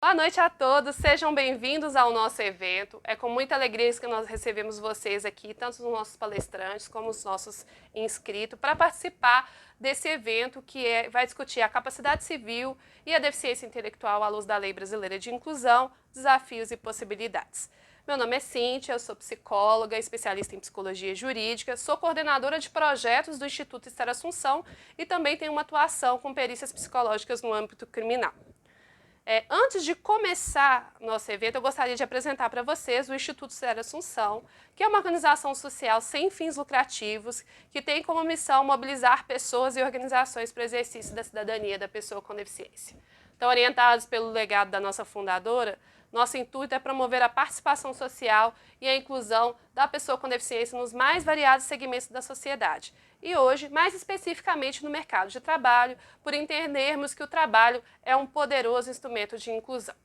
Boa noite a todos, sejam bem-vindos ao nosso evento. É com muita alegria que nós recebemos vocês aqui, tanto os nossos palestrantes como os nossos inscritos, para participar desse evento que vai discutir a capacidade civil e a deficiência intelectual à luz da Lei Brasileira de Inclusão, desafios e possibilidades. Meu nome é Cíntia, eu sou psicóloga, especialista em psicologia jurídica, sou coordenadora de projetos do Instituto Esther Assunção e também tenho uma atuação com perícias psicológicas no âmbito criminal. Antes de começar nosso evento, eu gostaria de apresentar para vocês o Instituto Esther Assunção, que é uma organização social sem fins lucrativos, que tem como missão mobilizar pessoas e organizações para o exercício da cidadania da pessoa com deficiência. Então, orientados pelo legado da nossa fundadora, nosso intuito é promover a participação social e a inclusão da pessoa com deficiência nos mais variados segmentos da sociedade. E hoje, mais especificamente no mercado de trabalho, por entendermos que o trabalho é um poderoso instrumento de inclusão.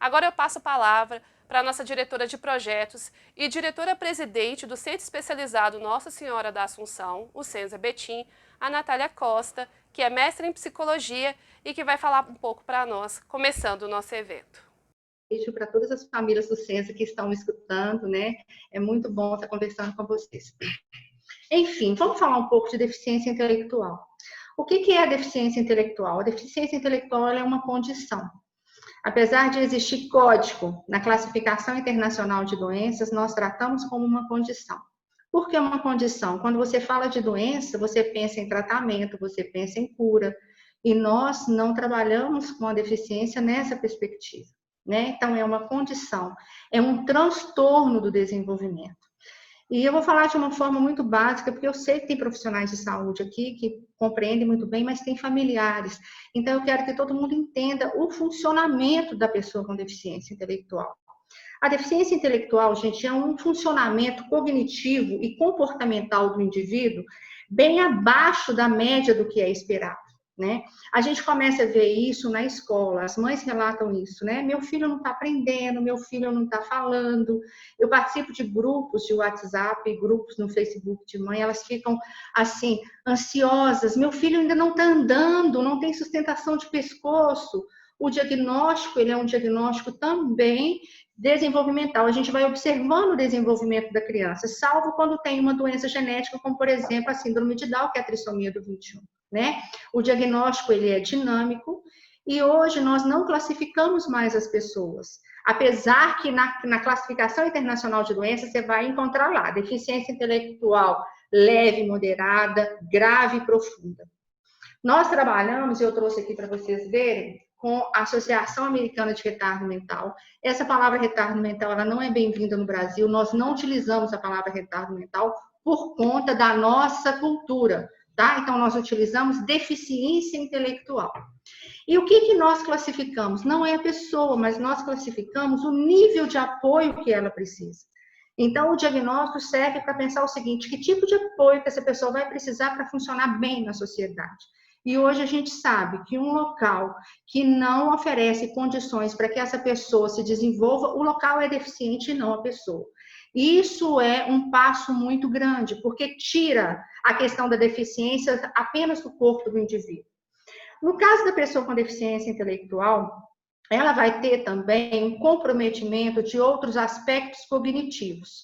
Agora eu passo a palavra para a nossa diretora de projetos e diretora-presidente do Centro Especializado Nossa Senhora da Assunção, o Senza Betim, a Natália Costa, que é mestre em psicologia e que vai falar um pouco para nós, começando o nosso evento. Beijo para todas as famílias do Senza que estão me escutando, né? É muito bom estar conversando com vocês. Enfim, vamos falar um pouco de deficiência intelectual. O que é a deficiência intelectual? A deficiência intelectual é uma condição. Apesar de existir código na classificação internacional de doenças, nós tratamos como uma condição. Por que uma condição? Quando você fala de doença, você pensa em tratamento, você pensa em cura, e nós não trabalhamos com a deficiência nessa perspectiva, né? Então, é uma condição, é um transtorno do desenvolvimento. E eu vou falar de uma forma muito básica, porque eu sei que tem profissionais de saúde aqui que compreendem muito bem, mas tem familiares. Então, eu quero que todo mundo entenda o funcionamento da pessoa com deficiência intelectual. A deficiência intelectual, gente, é um funcionamento cognitivo e comportamental do indivíduo bem abaixo da média do que é esperado, né? A gente começa a ver isso na escola, as mães relatam isso, né? Meu filho não está aprendendo, meu filho não está falando. Eu participo de grupos de WhatsApp, grupos no Facebook de mãe, elas ficam assim, ansiosas. Meu filho ainda não está andando, não tem sustentação de pescoço. O diagnóstico, ele é um diagnóstico também desenvolvimental. A gente vai observando o desenvolvimento da criança, salvo quando tem uma doença genética, como, por exemplo, a síndrome de Down, que é a trissomia do 21, né? O diagnóstico, ele é dinâmico, e hoje nós não classificamos mais as pessoas. Apesar que na classificação internacional de doenças, você vai encontrar lá, deficiência intelectual leve, moderada, grave e profunda. Nós trabalhamos, e eu trouxe aqui para vocês verem, com a Associação Americana de Retardo Mental. Essa palavra retardo mental, ela não é bem-vinda no Brasil, nós não utilizamos a palavra retardo mental por conta da nossa cultura, tá? Então, nós utilizamos deficiência intelectual. E o que nós classificamos? Não é a pessoa, mas nós classificamos o nível de apoio que ela precisa. Então, o diagnóstico serve para pensar o seguinte: que tipo de apoio que essa pessoa vai precisar para funcionar bem na sociedade? E hoje a gente sabe que um local que não oferece condições para que essa pessoa se desenvolva, o local é deficiente e não a pessoa. Isso é um passo muito grande, porque tira a questão da deficiência apenas do corpo do indivíduo. No caso da pessoa com deficiência intelectual, ela vai ter também um comprometimento de outros aspectos cognitivos.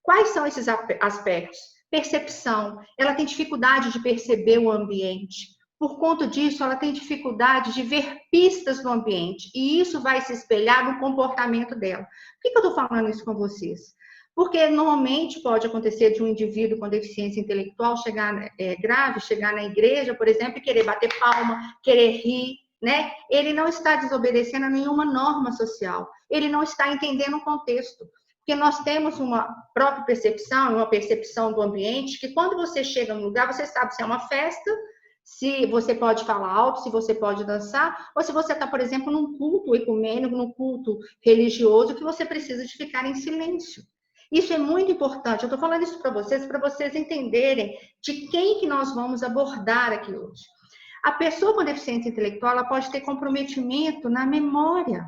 Quais são esses aspectos? Percepção, ela tem dificuldade de perceber o ambiente. Por conta disso, ela tem dificuldade de ver pistas no ambiente, e isso vai se espelhar no comportamento dela. Por que eu estou falando isso com vocês? Porque normalmente pode acontecer de um indivíduo com deficiência intelectual chegar grave, chegar na igreja, por exemplo, e querer bater palma, querer rir, né? Ele não está desobedecendo a nenhuma norma social, ele não está entendendo o contexto. Porque nós temos uma própria percepção, uma percepção do ambiente, que quando você chega num lugar, você sabe se é uma festa, se você pode falar alto, se você pode dançar, ou se você está, por exemplo, num culto ecumênico, num culto religioso, que você precisa de ficar em silêncio. Isso é muito importante. Eu estou falando isso para vocês entenderem de quem que nós vamos abordar aqui hoje. A pessoa com deficiência intelectual, ela pode ter comprometimento na memória.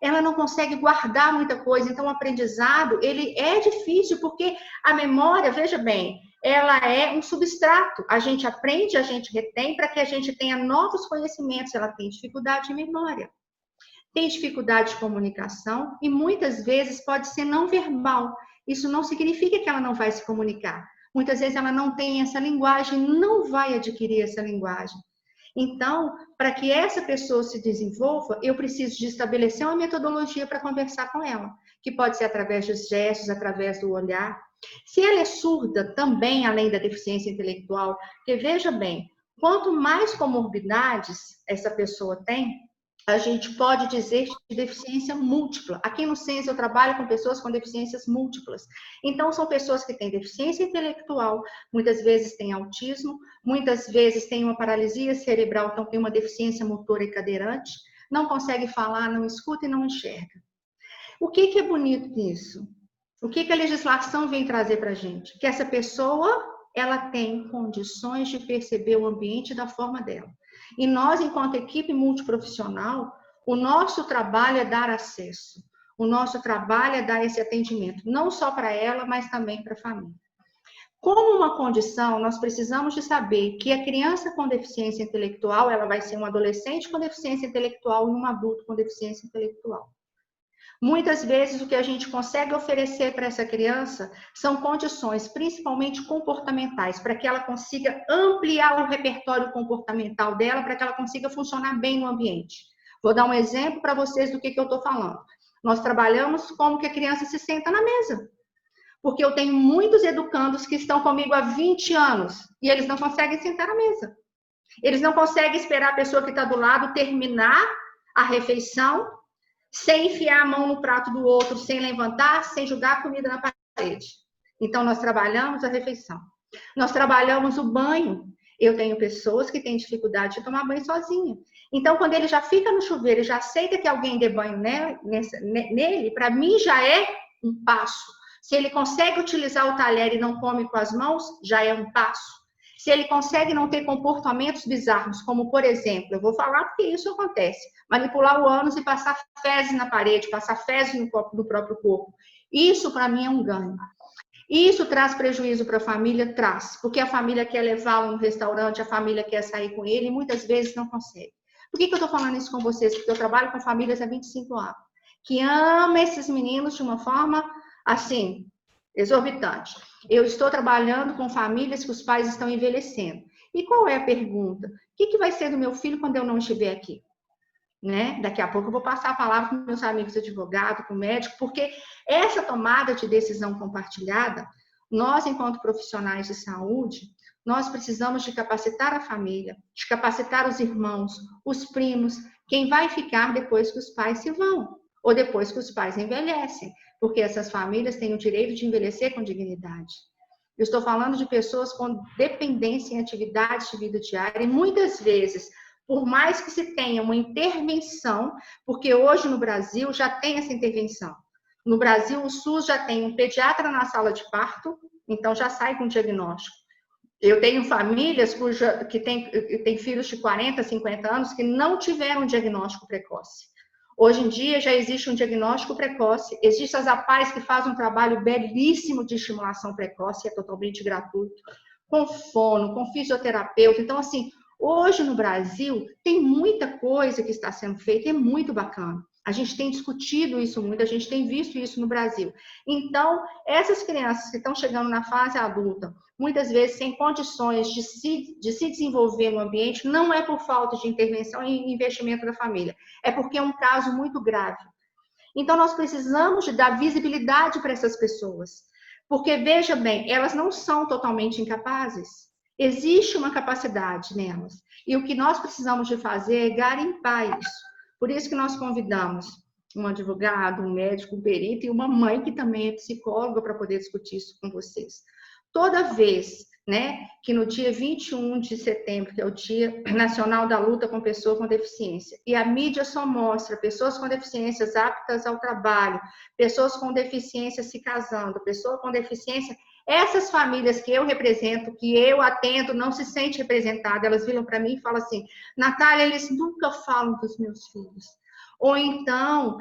Ela não consegue guardar muita coisa, então o aprendizado, ele é difícil, porque a memória, veja bem, ela é um substrato. A gente aprende, a gente retém para que a gente tenha novos conhecimentos. Ela tem dificuldade de memória. tem dificuldade de comunicação e muitas vezes pode ser não verbal. Isso não significa que ela não vai se comunicar. Muitas vezes ela não tem essa linguagem, não vai adquirir essa linguagem. Então, para que essa pessoa se desenvolva, eu preciso de estabelecer uma metodologia para conversar com ela, que pode ser através dos gestos, através do olhar. Se ela é surda também, além da deficiência intelectual, porque veja bem, quanto mais comorbidades essa pessoa tem, a gente pode dizer de deficiência múltipla. Aqui no SENS eu trabalho com pessoas com deficiências múltiplas. Então, são pessoas que têm deficiência intelectual, muitas vezes têm autismo, muitas vezes têm uma paralisia cerebral, então tem uma deficiência motora e cadeirante, não consegue falar, não escuta e não enxerga. O que é bonito nisso? O que a legislação vem trazer para a gente? Que essa pessoa, ela tem condições de perceber o ambiente da forma dela. E nós, enquanto equipe multiprofissional, o nosso trabalho é dar acesso. O nosso trabalho é dar esse atendimento, não só para ela, mas também para a família. Como uma condição, nós precisamos de saber que a criança com deficiência intelectual, ela vai ser um adolescente com deficiência intelectual e um adulto com deficiência intelectual. Muitas vezes o que a gente consegue oferecer para essa criança são condições, principalmente comportamentais, para que ela consiga ampliar o repertório comportamental dela, para que ela consiga funcionar bem no ambiente. Vou dar um exemplo para vocês do que eu estou falando. Nós trabalhamos como que a criança se senta na mesa. Porque eu tenho muitos educandos que estão comigo há 20 anos e eles não conseguem sentar na mesa. Eles não conseguem esperar a pessoa que está do lado terminar a refeição sem enfiar a mão no prato do outro, sem levantar, sem jogar a comida na parede. Então, nós trabalhamos a refeição. Nós trabalhamos o banho. Eu tenho pessoas que têm dificuldade de tomar banho sozinha. Então, quando ele já fica no chuveiro e já aceita que alguém dê banho nele, para mim já é um passo. Se ele consegue utilizar o talher e não come com as mãos, já é um passo. Se ele consegue não ter comportamentos bizarros, como, por exemplo, eu vou falar porque isso acontece, manipular o ânus e passar fezes na parede, passar fezes no próprio corpo. Isso, para mim, é um ganho. Isso traz prejuízo para a família? Traz. Porque a família quer levá-lo no restaurante, a família quer sair com ele e muitas vezes não consegue. Por que eu estou falando isso com vocês? Porque eu trabalho com famílias há 25 anos, que amam esses meninos de uma forma, assim, exorbitante. Eu estou trabalhando com famílias que os pais estão envelhecendo. E qual é a pergunta? O que vai ser do meu filho quando eu não estiver aqui? Né? Daqui a pouco eu vou passar a palavra para meus amigos advogados, para o médico, porque essa tomada de decisão compartilhada, nós, enquanto profissionais de saúde, nós precisamos de capacitar a família, de capacitar os irmãos, os primos, quem vai ficar depois que os pais se vão, ou depois que os pais envelhecem, porque essas famílias têm o direito de envelhecer com dignidade. Eu estou falando de pessoas com dependência em atividades de vida diária e muitas vezes, por mais que se tenha uma intervenção, porque hoje no Brasil já tem essa intervenção. No Brasil, o SUS já tem um pediatra na sala de parto, então já sai com diagnóstico. Eu tenho famílias que têm filhos de 40, 50 anos que não tiveram um diagnóstico precoce. Hoje em dia já existe um diagnóstico precoce, existem as APAES que fazem um trabalho belíssimo de estimulação precoce, é totalmente gratuito, com fono, com fisioterapeuta. Então, assim, hoje no Brasil tem muita coisa que está sendo feita e é muito bacana. A gente tem discutido isso muito, a gente tem visto isso no Brasil. Então, essas crianças que estão chegando na fase adulta, muitas vezes sem condições de se desenvolver no ambiente, não é por falta de intervenção e investimento da família, é porque é um caso muito grave. Então, nós precisamos de dar visibilidade para essas pessoas, porque, veja bem, elas não são totalmente incapazes. Existe uma capacidade nelas. E o que nós precisamos de fazer é garimpar isso. Por isso que nós convidamos um advogado, um médico, um perito e uma mãe que também é psicóloga para poder discutir isso com vocês. Toda vez, né, que no dia 21 de setembro, que é o Dia Nacional da Luta com Pessoas com Deficiência, e a mídia só mostra pessoas com deficiências aptas ao trabalho, pessoas com deficiência se casando, pessoas com deficiência, essas famílias que eu represento, que eu atendo, não se sentem representadas, elas viram para mim e falam assim, Natália, eles nunca falam dos meus filhos. Ou então,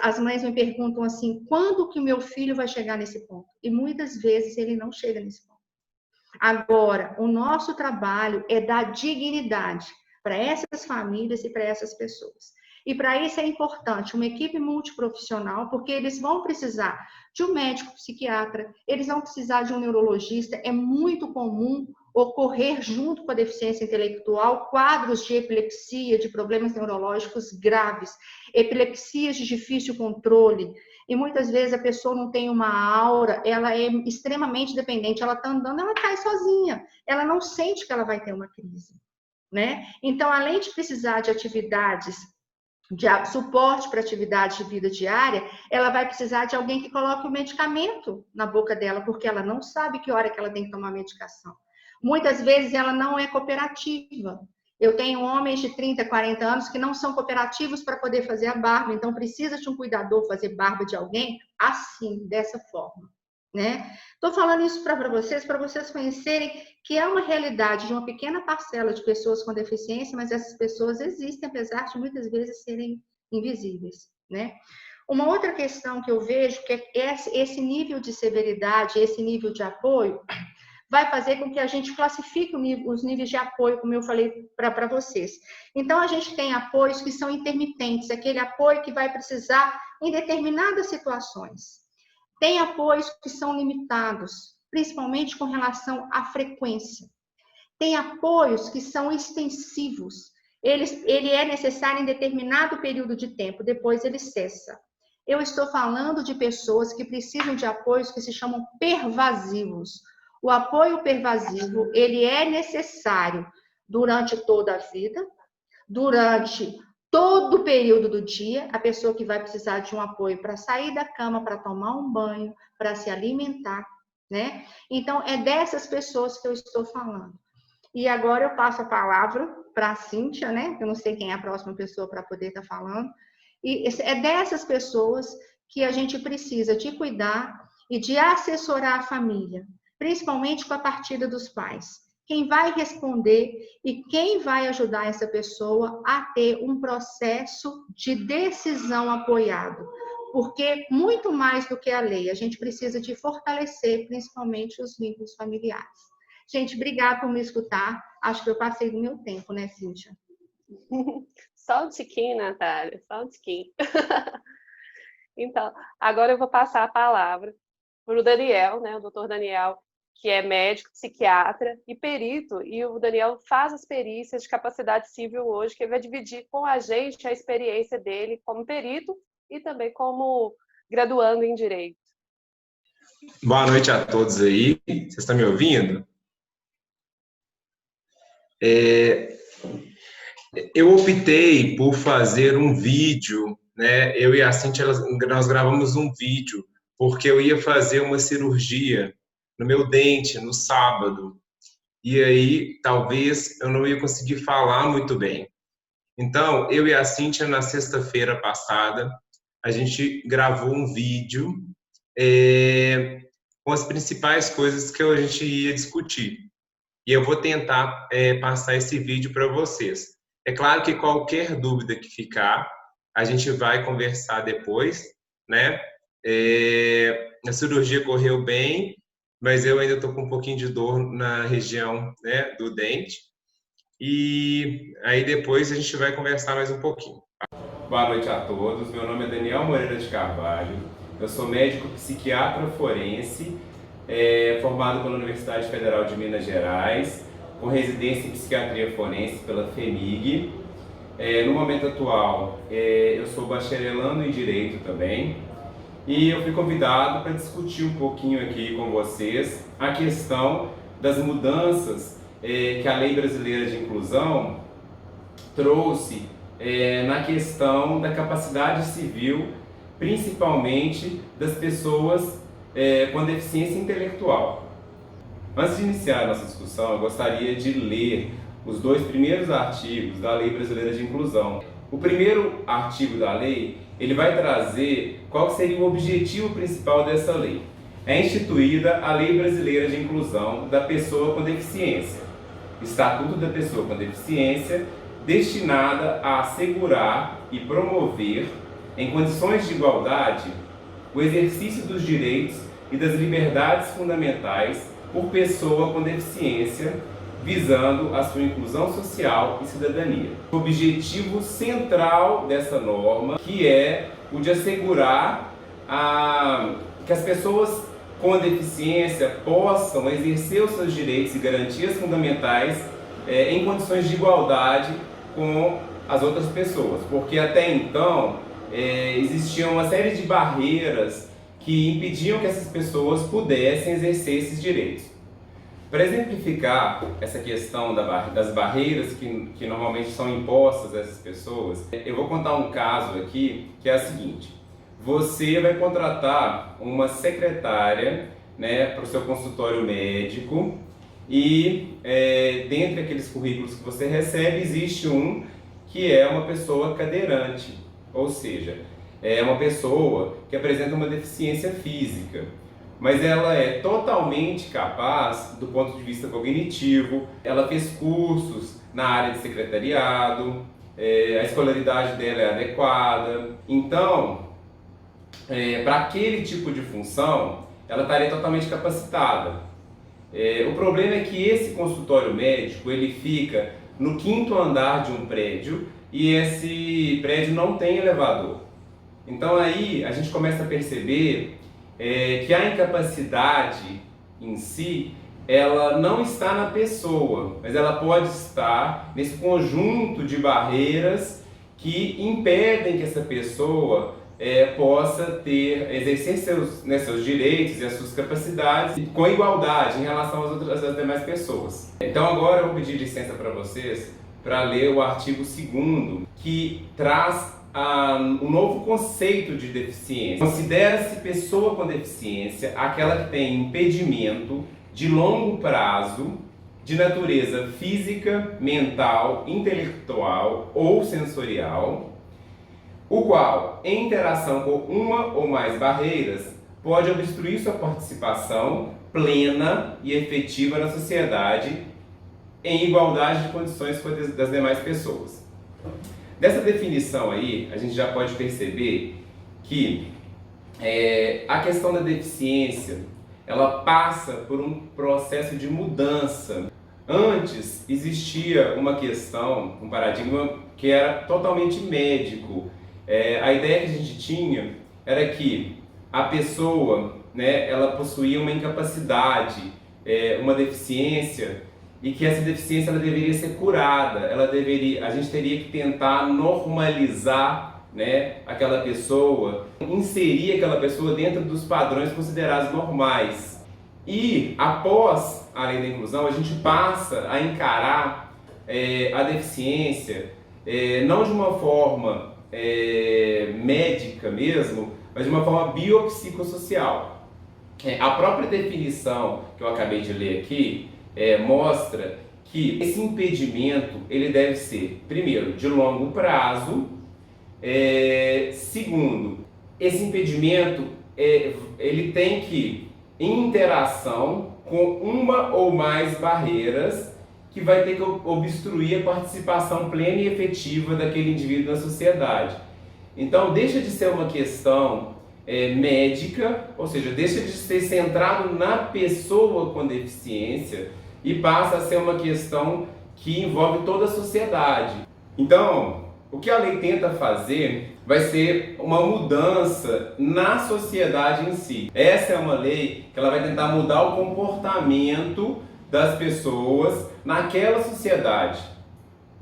as mães me perguntam assim, quando que o meu filho vai chegar nesse ponto? E muitas vezes ele não chega nesse ponto. Agora, o nosso trabalho é dar dignidade para essas famílias e para essas pessoas. E para isso é importante uma equipe multiprofissional, porque eles vão precisar de um médico psiquiatra, eles vão precisar de um neurologista. É muito comum ocorrer, junto com a deficiência intelectual, quadros de epilepsia, de problemas neurológicos graves, epilepsias de difícil controle. E muitas vezes a pessoa não tem uma aura, ela é extremamente dependente, ela está andando, ela cai sozinha, ela não sente que ela vai ter uma crise, né? Então, além de precisar de atividades, de suporte para atividades de vida diária, ela vai precisar de alguém que coloque o medicamento na boca dela, porque ela não sabe que hora que ela tem que tomar a medicação. Muitas vezes ela não é cooperativa. Eu tenho homens de 30, 40 anos que não são cooperativos para poder fazer a barba, então precisa de um cuidador fazer barba de alguém assim, dessa forma, né? Estou falando isso para vocês conhecerem que é uma realidade de uma pequena parcela de pessoas com deficiência, mas essas pessoas existem, apesar de muitas vezes serem invisíveis, né? Uma outra questão que eu vejo que é esse nível de severidade, esse nível de apoio, vai fazer com que a gente classifique os níveis de apoio, como eu falei para vocês. Então, a gente tem apoios que são intermitentes, aquele apoio que vai precisar em determinadas situações. Tem apoios que são limitados, principalmente com relação à frequência. Tem apoios que são extensivos. Ele é necessário em determinado período de tempo, depois ele cessa. Eu estou falando de pessoas que precisam de apoios que se chamam pervasivos. O apoio pervasivo, ele é necessário durante toda a vida, durante todo o período do dia, a pessoa que vai precisar de um apoio para sair da cama, para tomar um banho, para se alimentar, né? Então, é dessas pessoas que eu estou falando. E agora eu passo a palavra para a Cíntia, né? Eu não sei quem é a próxima pessoa para poder estar falando. E é dessas pessoas que a gente precisa de cuidar e de assessorar a família, principalmente com a partida dos pais. Quem vai responder e quem vai ajudar essa pessoa a ter um processo de decisão apoiado. Porque, muito mais do que a lei, a gente precisa de fortalecer, principalmente, os vínculos familiares. Gente, obrigada por me escutar. Acho que eu passei do meu tempo, né, Cíntia? Só um tiquinho, Natália, só um tiquinho. Então, agora eu vou passar a palavra para o Daniel, né, o doutor Daniel, que é médico, psiquiatra e perito, e o Daniel faz as perícias de capacidade civil hoje, que ele vai dividir com a gente a experiência dele como perito e também como graduando em Direito. Boa noite a todos aí. Vocês estão me ouvindo? Eu optei por fazer um vídeo, né? Eu e a Cíntia, nós gravamos um vídeo, porque eu ia fazer uma cirurgia no meu dente no sábado. E aí, talvez, eu não ia conseguir falar muito bem. Então, eu e a Cíntia, na sexta-feira passada, a gente gravou um vídeo com as principais coisas que a gente ia discutir. E eu vou tentar passar esse vídeo para vocês. É claro que qualquer dúvida que ficar, a gente vai conversar depois, né? A cirurgia correu bem, mas eu ainda estou com um pouquinho de dor na região, né, do dente. E aí depois a gente vai conversar mais um pouquinho. Boa noite a todos. Meu nome é Daniel Moreira de Carvalho. Eu sou médico psiquiatra forense, formado pela Universidade Federal de Minas Gerais, com residência em psiquiatria forense pela FEMIG. No momento atual, eu sou bacharelando em Direito também. E eu fui convidado para discutir um pouquinho aqui com vocês a questão das mudanças que a Lei Brasileira de Inclusão trouxe na questão da capacidade civil, principalmente das pessoas com deficiência intelectual. Antes de iniciar a nossa discussão, eu gostaria de ler os 2 primeiros artigos da Lei Brasileira de Inclusão. O primeiro artigo da lei, ele vai trazer qual seria o objetivo principal dessa lei. É instituída a Lei Brasileira de Inclusão da Pessoa com Deficiência, Estatuto da Pessoa com Deficiência, destinada a assegurar e promover, em condições de igualdade, o exercício dos direitos e das liberdades fundamentais por pessoa com deficiência visando a sua inclusão social e cidadania. O objetivo central dessa norma, que é o de assegurar que as pessoas com deficiência possam exercer os seus direitos e garantias fundamentais em condições de igualdade com as outras pessoas, porque até então existiam uma série de barreiras que impediam que essas pessoas pudessem exercer esses direitos. Para exemplificar essa questão das barreiras que normalmente são impostas a essas pessoas, eu vou contar um caso aqui que é o seguinte: você vai contratar uma secretária, né, para o seu consultório médico e dentre aqueles currículos que você recebe existe um que é uma pessoa cadeirante, ou seja, é uma pessoa que apresenta uma deficiência física, mas ela é totalmente capaz do ponto de vista cognitivo, ela fez cursos na área de secretariado, a escolaridade dela é adequada, então, para aquele tipo de função, ela estaria totalmente capacitada. O problema é que esse consultório médico, ele fica no 5º andar de um prédio e esse prédio não tem elevador. Então aí a gente começa a perceber que a incapacidade em si, ela não está na pessoa, mas ela pode estar nesse conjunto de barreiras que impedem que essa pessoa possa exercer seus direitos e as suas capacidades com igualdade em relação às demais pessoas. Então agora eu vou pedir licença para vocês para ler o artigo 2º, que traz um novo conceito de deficiência. Considera-se pessoa com deficiência aquela que tem impedimento de longo prazo de natureza física, mental, intelectual ou sensorial, o qual, em interação com uma ou mais barreiras, pode obstruir sua participação plena e efetiva na sociedade em igualdade de condições com as das demais pessoas. Dessa definição aí, a gente já pode perceber que a questão da deficiência, ela passa por um processo de mudança. Antes existia uma questão, um paradigma que era totalmente médico. A ideia que a gente tinha era que a pessoa, né, ela possuía uma incapacidade, uma deficiência, e que essa deficiência ela deveria ser curada. A gente teria que tentar normalizar, né, aquela pessoa, inserir aquela pessoa dentro dos padrões considerados normais. E após a lei da inclusão, a gente passa a encarar a deficiência não de uma forma médica mesmo, mas de uma forma biopsicossocial. A própria definição que eu acabei de ler aqui mostra que esse impedimento ele deve ser, primeiro, de longo prazo, segundo, esse impedimento ele tem que em interação com uma ou mais barreiras que vai ter que obstruir a participação plena e efetiva daquele indivíduo na sociedade. Então deixa de ser uma questão médica, ou seja, deixa de ser centrado na pessoa com deficiência e passa a ser uma questão que envolve toda a sociedade. Então, o que a lei tenta fazer vai ser uma mudança na sociedade em si. Essa é uma lei que ela vai tentar mudar o comportamento das pessoas naquela sociedade.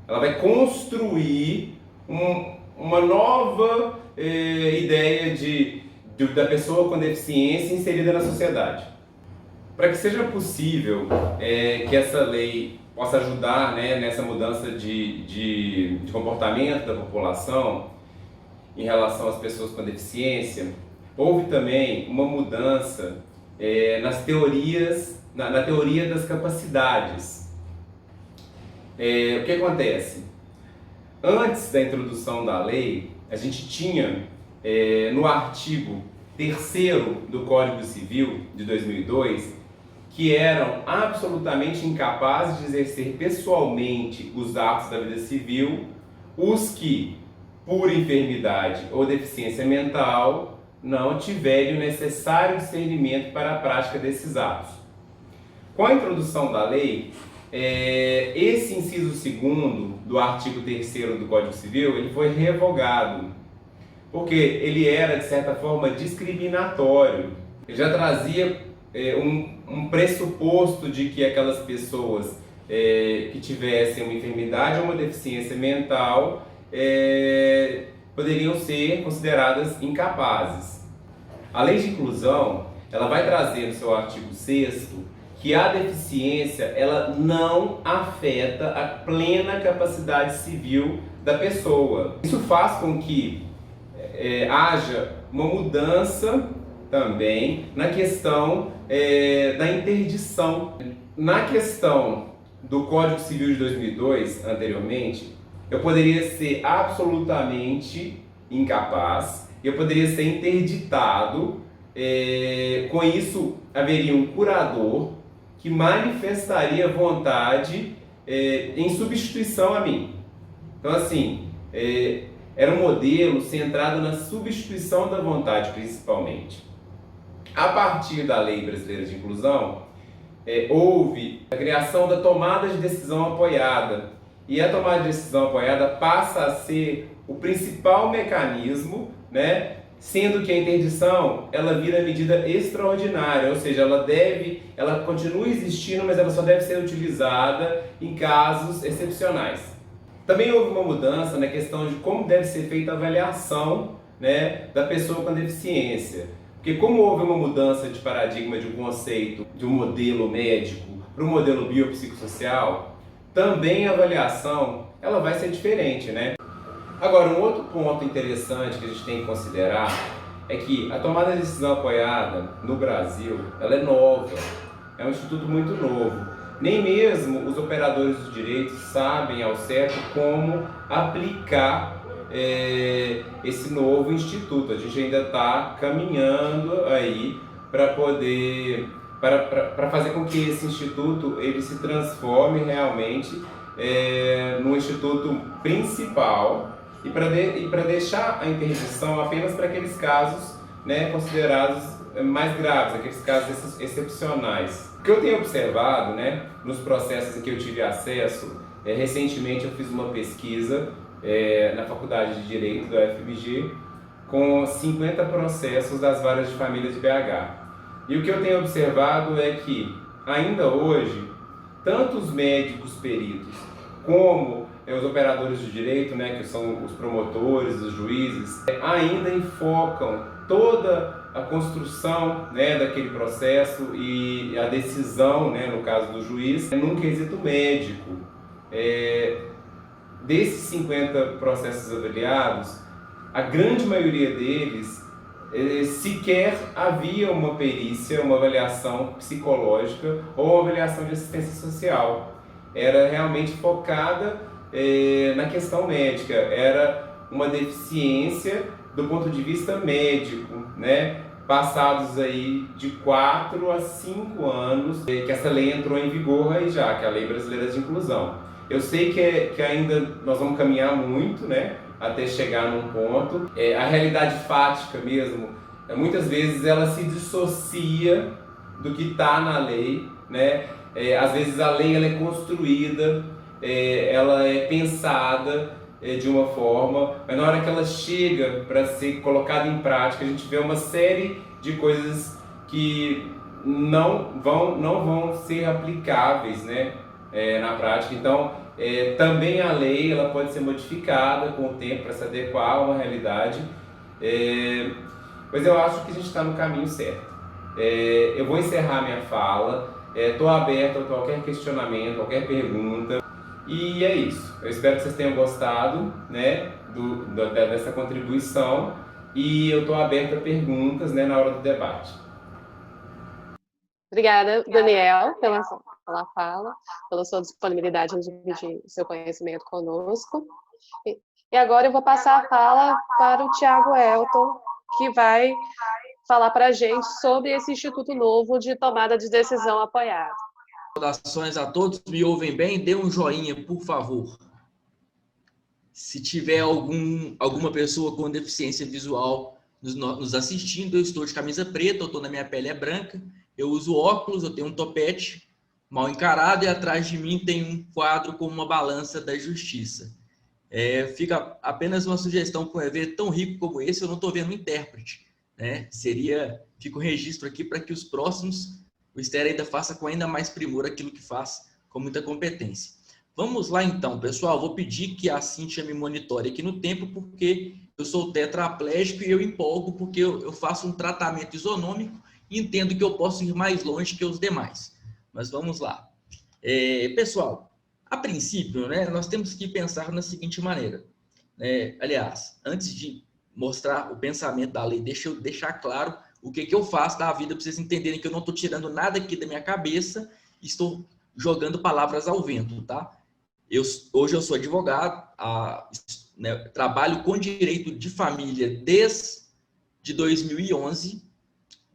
Ela vai construir uma nova ideia da pessoa com deficiência inserida na sociedade. Para que seja possível que essa lei possa ajudar, né, nessa mudança de comportamento da população em relação às pessoas com deficiência, houve também uma mudança nas teorias, na teoria das capacidades. O que acontece? Antes da introdução da lei, a gente tinha no artigo 3º do Código Civil de 2002 que eram absolutamente incapazes de exercer pessoalmente os atos da vida civil os que, por enfermidade ou deficiência mental, não tiverem o necessário discernimento para a prática desses atos. Com a introdução da lei, Esse inciso 2º do artigo 3º do Código Civil, ele foi revogado, porque ele era, de certa forma, discriminatório. Ele já trazia um pressuposto de que aquelas pessoas que tivessem uma enfermidade ou uma deficiência mental poderiam ser consideradas incapazes. A lei de inclusão, ela vai trazer no seu artigo 6º que a deficiência ela não afeta a plena capacidade civil da pessoa. Isso faz com que haja uma mudança também na questão da interdição. Na questão do Código Civil de 2002, anteriormente, eu poderia ser absolutamente incapaz, eu poderia ser interditado, com isso haveria um curador que manifestaria vontade em substituição a mim. Então, assim, era um modelo centrado na substituição da vontade, principalmente. A partir da Lei Brasileira de Inclusão, houve a criação da tomada de decisão apoiada. E a tomada de decisão apoiada passa a ser o principal mecanismo, né? Sendo que a interdição ela vira medida extraordinária, ou seja, ela continua existindo, mas ela só deve ser utilizada em casos excepcionais. Também houve uma mudança na questão de como deve ser feita a avaliação, né, da pessoa com deficiência. Porque como houve uma mudança de paradigma de um conceito de um modelo médico para um modelo biopsicossocial, também a avaliação ela vai ser diferente, né? Agora, um outro ponto interessante que a gente tem que considerar é que a tomada de decisão apoiada no Brasil, ela é nova, é um instituto muito novo. Nem mesmo os operadores dos direitos sabem ao certo como aplicar esse novo instituto. A gente ainda está caminhando aí para poder, para fazer com que esse instituto ele se transforme realmente no instituto principal e para deixar a interdição apenas para aqueles casos, né, considerados mais graves, aqueles casos excepcionais. O que eu tenho observado, né, nos processos em que eu tive acesso, recentemente eu fiz uma pesquisa na Faculdade de Direito da UFMG com 50 processos das varas de família de BH. E o que eu tenho observado é que, ainda hoje, tanto os médicos peritos como os operadores de direito, né, que são os promotores, os juízes, ainda enfocam toda a construção, né, daquele processo e a decisão, né, no caso do juiz, num quesito médico. Desses 50 processos avaliados, a grande maioria deles sequer havia uma perícia, uma avaliação psicológica ou uma avaliação de assistência social. Era realmente focada na questão médica, era uma deficiência do ponto de vista médico, né? Passados aí de 4 a 5 anos que essa lei entrou em vigor aí já, que é a Lei Brasileira de Inclusão. Eu sei que ainda nós vamos caminhar muito, né, até chegar num ponto. A realidade fática mesmo, muitas vezes ela se dissocia do que está na lei, né? Às vezes a lei ela é construída, ela é pensada de uma forma, mas na hora que ela chega para ser colocada em prática, a gente vê uma série de coisas que não vão ser aplicáveis, né, na prática. Então, também a lei ela pode ser modificada com o tempo para se adequar a uma realidade, mas eu acho que a gente está no caminho certo. Eu vou encerrar minha fala, estou aberto a qualquer questionamento, qualquer pergunta. E é isso. Eu espero que vocês tenham gostado, né, dessa contribuição e eu estou aberto a perguntas, né, na hora do debate. Obrigada, Daniel, pela fala, pela sua disponibilidade em dividir seu conhecimento conosco. E agora eu vou passar a fala para o Thiago Elton, que vai falar para a gente sobre esse Instituto Novo de Tomada de Decisão Apoiada. Saudações a todos, me ouvem bem? Dê um joinha, por favor. Se tiver alguma pessoa com deficiência visual nos assistindo, eu estou de camisa preta, eu estou na minha pele é branca, eu uso óculos, eu tenho um topete mal encarado e atrás de mim tem um quadro com uma balança da justiça. Fica apenas uma sugestão para um evento tão rico como esse, eu não estou vendo um intérprete, né? Fica um registro aqui para que os próximos, o Esther ainda faça com ainda mais primor aquilo que faz com muita competência. Vamos lá então, pessoal, vou pedir que a Cíntia me monitore aqui no tempo, porque eu sou tetraplégico e eu empolgo porque eu faço um tratamento isonômico e entendo que eu posso ir mais longe que os demais. Mas vamos lá. Pessoal, a princípio, né, nós temos que pensar na seguinte maneira. Aliás, antes de mostrar o pensamento da lei, deixa eu deixar claro o que eu faço da vida para vocês entenderem que eu não estou tirando nada aqui da minha cabeça e estou jogando palavras ao vento, tá? Hoje eu sou advogado, trabalho com direito de família desde 2011,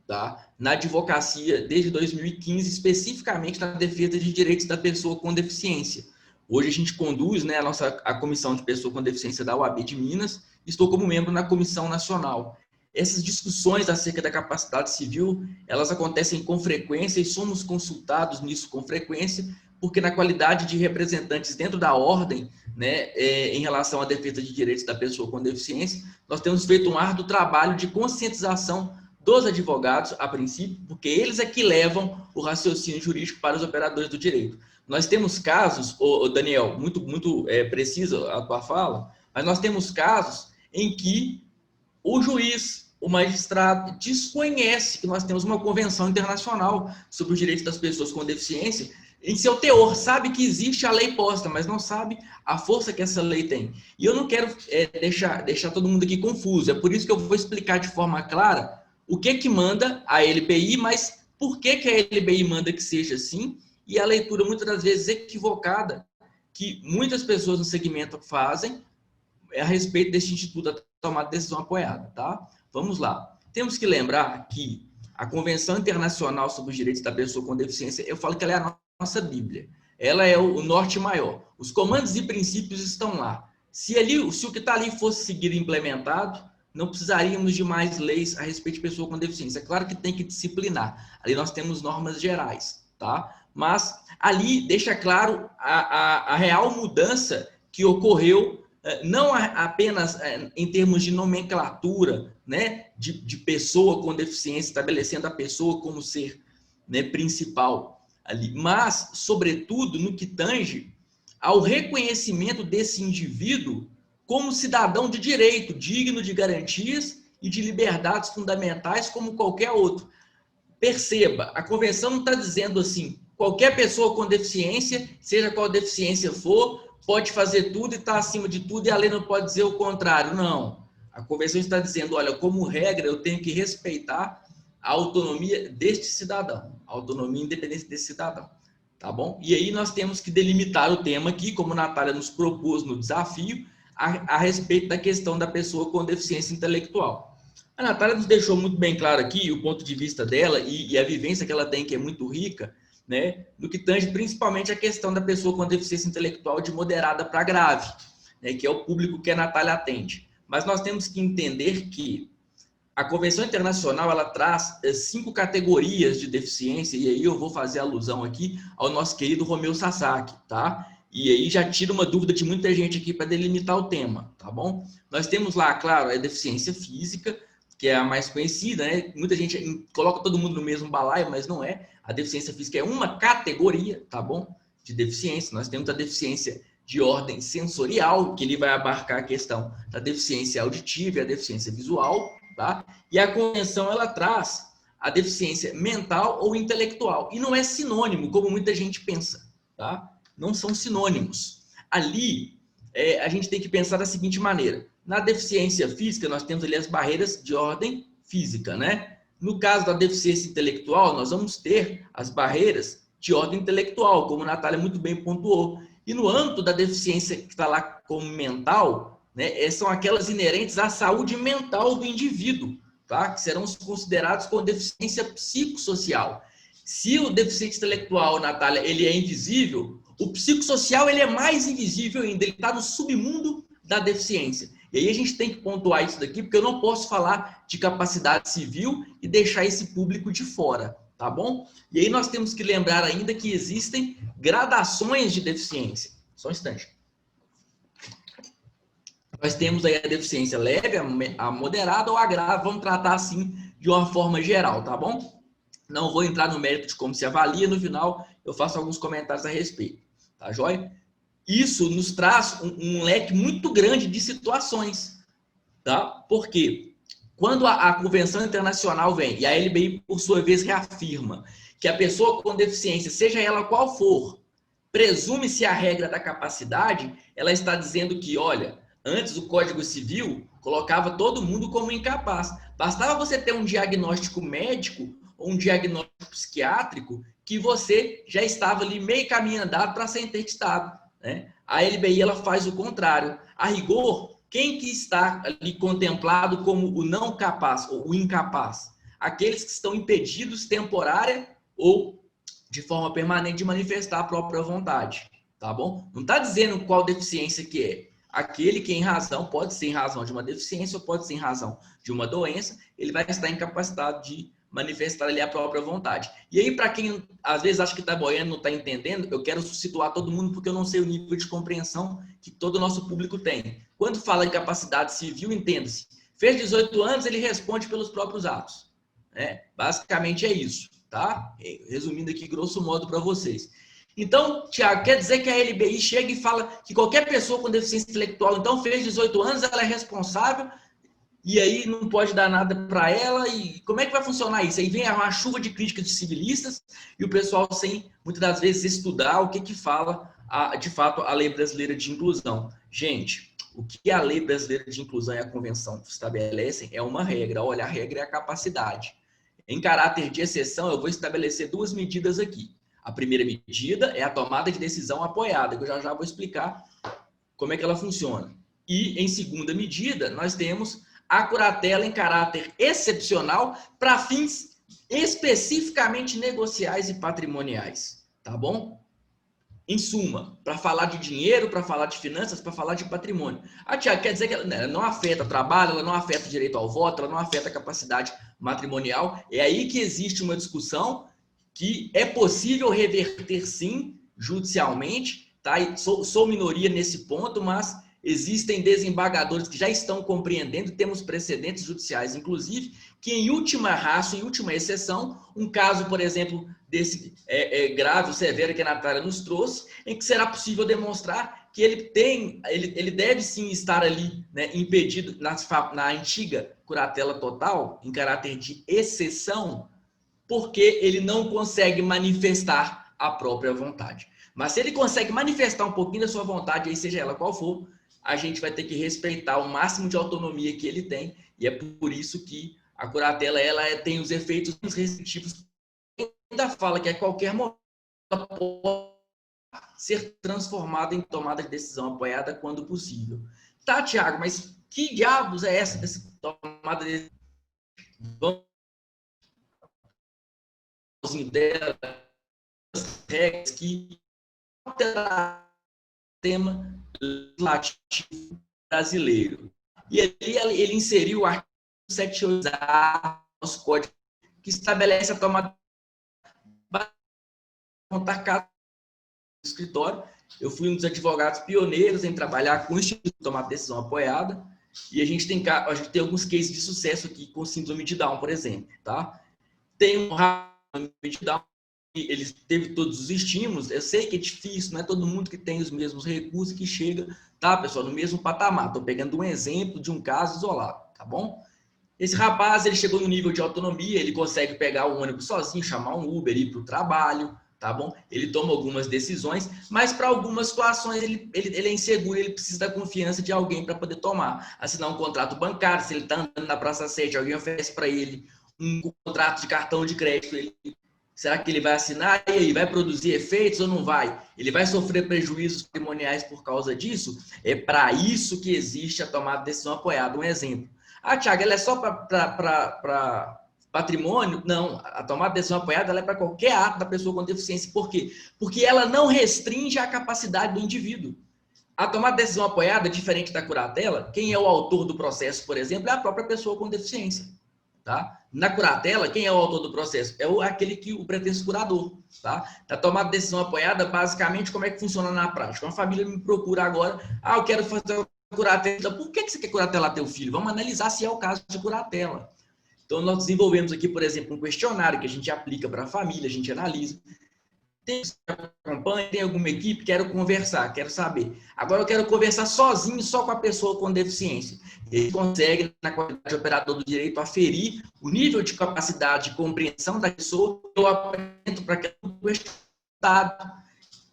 tá? Na advocacia desde 2015, especificamente na defesa de direitos da pessoa com deficiência. Hoje a gente conduz, né, a Comissão de Pessoa com Deficiência da UAB de Minas, estou como membro na Comissão Nacional. Essas discussões acerca da capacidade civil, elas acontecem com frequência e somos consultados nisso com frequência, porque na qualidade de representantes dentro da ordem, né, em relação à defesa de direitos da pessoa com deficiência, nós temos feito um árduo trabalho de conscientização dos advogados, a princípio, porque eles é que levam o raciocínio jurídico para os operadores do direito. Nós temos casos, Daniel, muito precisa a tua fala, mas nós temos casos em que o juiz, o magistrado, desconhece que nós temos uma convenção internacional sobre os direitos das pessoas com deficiência, em seu teor, sabe que existe a lei posta, mas não sabe a força que essa lei tem. E eu não quero deixar todo mundo aqui confuso, é por isso que eu vou explicar de forma clara o que manda a LBI, mas por que a LBI manda que seja assim, e a leitura muitas das vezes equivocada que muitas pessoas no segmento fazem a respeito desse instituto da tomada de decisão apoiada, tá? Vamos lá. Temos que lembrar que a Convenção Internacional sobre os Direitos da Pessoa com Deficiência, eu falo que ela é a nossa Bíblia. Ela é o norte maior. Os comandos e princípios estão lá. Se o que está ali fosse seguido e implementado, não precisaríamos de mais leis a respeito de pessoa com deficiência. É claro que tem que disciplinar. Ali nós temos normas gerais, tá? Mas ali deixa claro a real mudança que ocorreu, não apenas em termos de nomenclatura, né, de pessoa com deficiência, estabelecendo a pessoa como ser, né, principal ali, mas, sobretudo, no que tange ao reconhecimento desse indivíduo como cidadão de direito, digno de garantias e de liberdades fundamentais como qualquer outro. Perceba, a convenção não está dizendo assim, qualquer pessoa com deficiência, seja qual deficiência for, pode fazer tudo e está acima de tudo, e a lei não pode dizer o contrário. Não. A convenção está dizendo, olha, como regra, eu tenho que respeitar a autonomia deste cidadão, a autonomia e independência desse cidadão, tá bom? E aí nós temos que delimitar o tema aqui, como a Natália nos propôs no desafio, a respeito da questão da pessoa com deficiência intelectual. A Natália nos deixou muito bem claro aqui o ponto de vista dela e a vivência que ela tem, que é muito rica, né, no que tange principalmente a questão da pessoa com deficiência intelectual de moderada para grave, né, que é o público que a Natália atende. Mas nós temos que entender que a Convenção Internacional ela traz 5 categorias de deficiência, e aí eu vou fazer alusão aqui ao nosso querido Romeu Sasaki, tá? E aí já tira uma dúvida de muita gente aqui para delimitar o tema, tá bom? Nós temos lá, claro, a deficiência física, que é a mais conhecida, né? Muita gente coloca todo mundo no mesmo balaio, mas não é. A deficiência física é uma categoria, tá bom? De deficiência. Nós temos a deficiência de ordem sensorial, que ele vai abarcar a questão da deficiência auditiva e a deficiência visual, tá? E a convenção, ela traz a deficiência mental ou intelectual. E não é sinônimo, como muita gente pensa, tá? Não são sinônimos. Ali, a gente tem que pensar da seguinte maneira. Na deficiência física, nós temos ali as barreiras de ordem física, né? No caso da deficiência intelectual, nós vamos ter as barreiras de ordem intelectual, como a Natália muito bem pontuou. E no âmbito da deficiência que está lá como mental, né, são aquelas inerentes à saúde mental do indivíduo, tá? Que serão considerados como deficiência psicossocial. Se o deficiente intelectual, Natália, ele é invisível, o psicossocial ele é mais invisível ainda, ele está no submundo da deficiência. E aí a gente tem que pontuar isso daqui, porque eu não posso falar de capacidade civil e deixar esse público de fora, tá bom? E aí nós temos que lembrar ainda que existem gradações de deficiência. Só um instante. Nós temos aí a deficiência leve, a moderada ou a grave, vamos tratar assim de uma forma geral, tá bom? Não vou entrar no mérito de como se avalia, no final eu faço alguns comentários a respeito, tá joia? Isso nos traz um leque muito grande de situações, tá? Porque quando a Convenção Internacional vem e a LBI, por sua vez, reafirma que a pessoa com deficiência, seja ela qual for, presume-se a regra da capacidade, ela está dizendo que, olha, antes o Código Civil colocava todo mundo como incapaz. Bastava você ter um diagnóstico médico ou um diagnóstico psiquiátrico que você já estava ali meio caminho andado para ser interditado, né? A LBI ela faz o contrário. A rigor, quem que está ali contemplado como o não capaz ou o incapaz? Aqueles que estão impedidos temporária ou de forma permanente de manifestar a própria vontade, tá bom? Não está dizendo qual deficiência que é. Aquele que em razão, pode ser em razão de uma deficiência ou pode ser em razão de uma doença, ele vai estar incapacitado de manifestar ali a própria vontade. E aí, para quem às vezes acha que está boiando, não está entendendo, eu quero situar todo mundo porque eu não sei o nível de compreensão que todo o nosso público tem. Quando fala em capacidade civil, entenda-se. Fez 18 anos, ele responde pelos próprios atos. Basicamente é isso, tá? Resumindo aqui, grosso modo, para vocês. Então, Tiago, quer dizer que a LBI chega e fala que qualquer pessoa com deficiência intelectual, então, fez 18 anos, ela é responsável, e aí não pode dar nada para ela, e como é que vai funcionar isso? Aí vem uma chuva de críticas de civilistas, e o pessoal sem, muitas das vezes, estudar o que fala, de fato, a Lei Brasileira de Inclusão. Gente, o que a Lei Brasileira de Inclusão e a Convenção estabelecem é uma regra. Olha, a regra é a capacidade. Em caráter de exceção, eu vou estabelecer duas medidas aqui. A primeira medida é a tomada de decisão apoiada, que eu já vou explicar como é que ela funciona. E, em segunda medida, nós temos a curatela em caráter excepcional para fins especificamente negociais e patrimoniais, tá bom? Em suma, para falar de dinheiro, para falar de finanças, para falar de patrimônio. Tiago, quer dizer que ela não afeta o trabalho, ela não afeta o direito ao voto, ela não afeta a capacidade matrimonial. É aí que existe uma discussão que é possível reverter, sim, judicialmente, tá? Sou minoria nesse ponto, mas existem desembargadores que já estão compreendendo, temos precedentes judiciais, inclusive, que em última ratio, em última exceção, um caso, por exemplo, desse grave ou severo que a Natália nos trouxe, em que será possível demonstrar que ele deve sim estar ali, né, impedido na antiga curatela total, em caráter de exceção, porque ele não consegue manifestar a própria vontade. Mas se ele consegue manifestar um pouquinho da sua vontade, aí seja ela qual for, a gente vai ter que respeitar o máximo de autonomia que ele tem, e é por isso que a curatela ela tem os efeitos restritivos. Ainda fala que a qualquer momento ela pode ser transformada em tomada de decisão apoiada quando possível. Tá, Tiago, mas que diabos é essa tomada de decisão? Dela, regras que alterar o tema legislativo brasileiro. E ali ele inseriu o artigo 78A do nosso código, que estabelece a tomada contar caso do escritório. Eu fui um dos advogados pioneiros em trabalhar com o Instituto de Tomada de Decisão Apoiada, e a gente tem alguns cases de sucesso aqui com síndrome de Down, por exemplo, tá? Tem um de Down, ele teve todos os estímulos. Eu sei que é difícil, não é todo mundo que tem os mesmos recursos que chega, tá, pessoal, no mesmo patamar. Estou pegando um exemplo de um caso isolado, tá bom? Esse rapaz, ele chegou no nível de autonomia, ele consegue pegar o ônibus sozinho, chamar um Uber, ir para o trabalho, tá bom? Ele toma algumas decisões, mas para algumas situações ele é inseguro, ele precisa da confiança de alguém para poder tomar. Assinar um contrato bancário, se ele está andando na Praça 7, alguém oferece para ele um contrato de cartão de crédito, será que ele vai assinar? E aí, vai produzir efeitos ou não vai? Ele vai sofrer prejuízos patrimoniais por causa disso? É para isso que existe a tomada de decisão apoiada. Um exemplo. Tiago, ela é só para patrimônio? Não, a tomada de decisão apoiada ela é para qualquer ato da pessoa com deficiência. Por quê? Porque ela não restringe a capacidade do indivíduo. A tomada de decisão apoiada, diferente da curatela, quem é o autor do processo, por exemplo, é a própria pessoa com deficiência. Tá? Na curatela, quem é o autor do processo? É aquele que o pretenso curador. Tá? Da tomada de decisão apoiada, basicamente, como é que funciona na prática? Uma família me procura agora, eu quero fazer uma curatela. Por que você quer curatelar teu filho? Vamos analisar se é o caso de curatela. Então, nós desenvolvemos aqui, por exemplo, um questionário que a gente aplica para a família, a gente analisa. Tem campanha, tem alguma equipe, quero conversar, quero saber. Agora eu quero conversar sozinho, só com a pessoa com deficiência. Ele consegue, na qualidade de operador do direito, aferir o nível de capacidade de compreensão da pessoa que eu apresento para aquele estado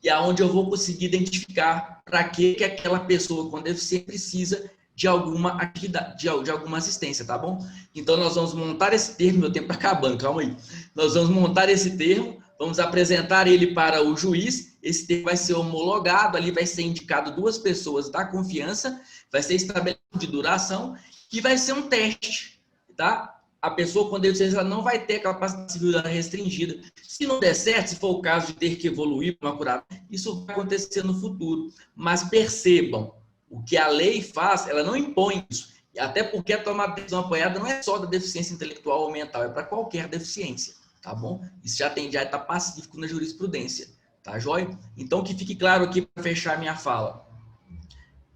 e aonde eu vou conseguir identificar para que aquela pessoa com deficiência precisa de alguma atividade, de alguma assistência, tá bom? Então nós vamos montar esse termo, meu tempo está acabando, calma aí. Nós vamos montar esse termo, vamos apresentar ele para o juiz, esse termo vai ser homologado, ali vai ser indicado 2 pessoas da confiança, vai ser estabelecido de duração e vai ser um teste, tá? A pessoa com deficiência não vai ter capacidade civil restringida. Se não der certo, se for o caso de ter que evoluir para uma curada, isso vai acontecer no futuro. Mas percebam, o que a lei faz, ela não impõe isso. Até porque a tomada de decisão apoiada não é só da deficiência intelectual ou mental, é para qualquer deficiência, tá bom? Isso já está pacífico na jurisprudência, tá joia? Então, que fique claro aqui para fechar minha fala.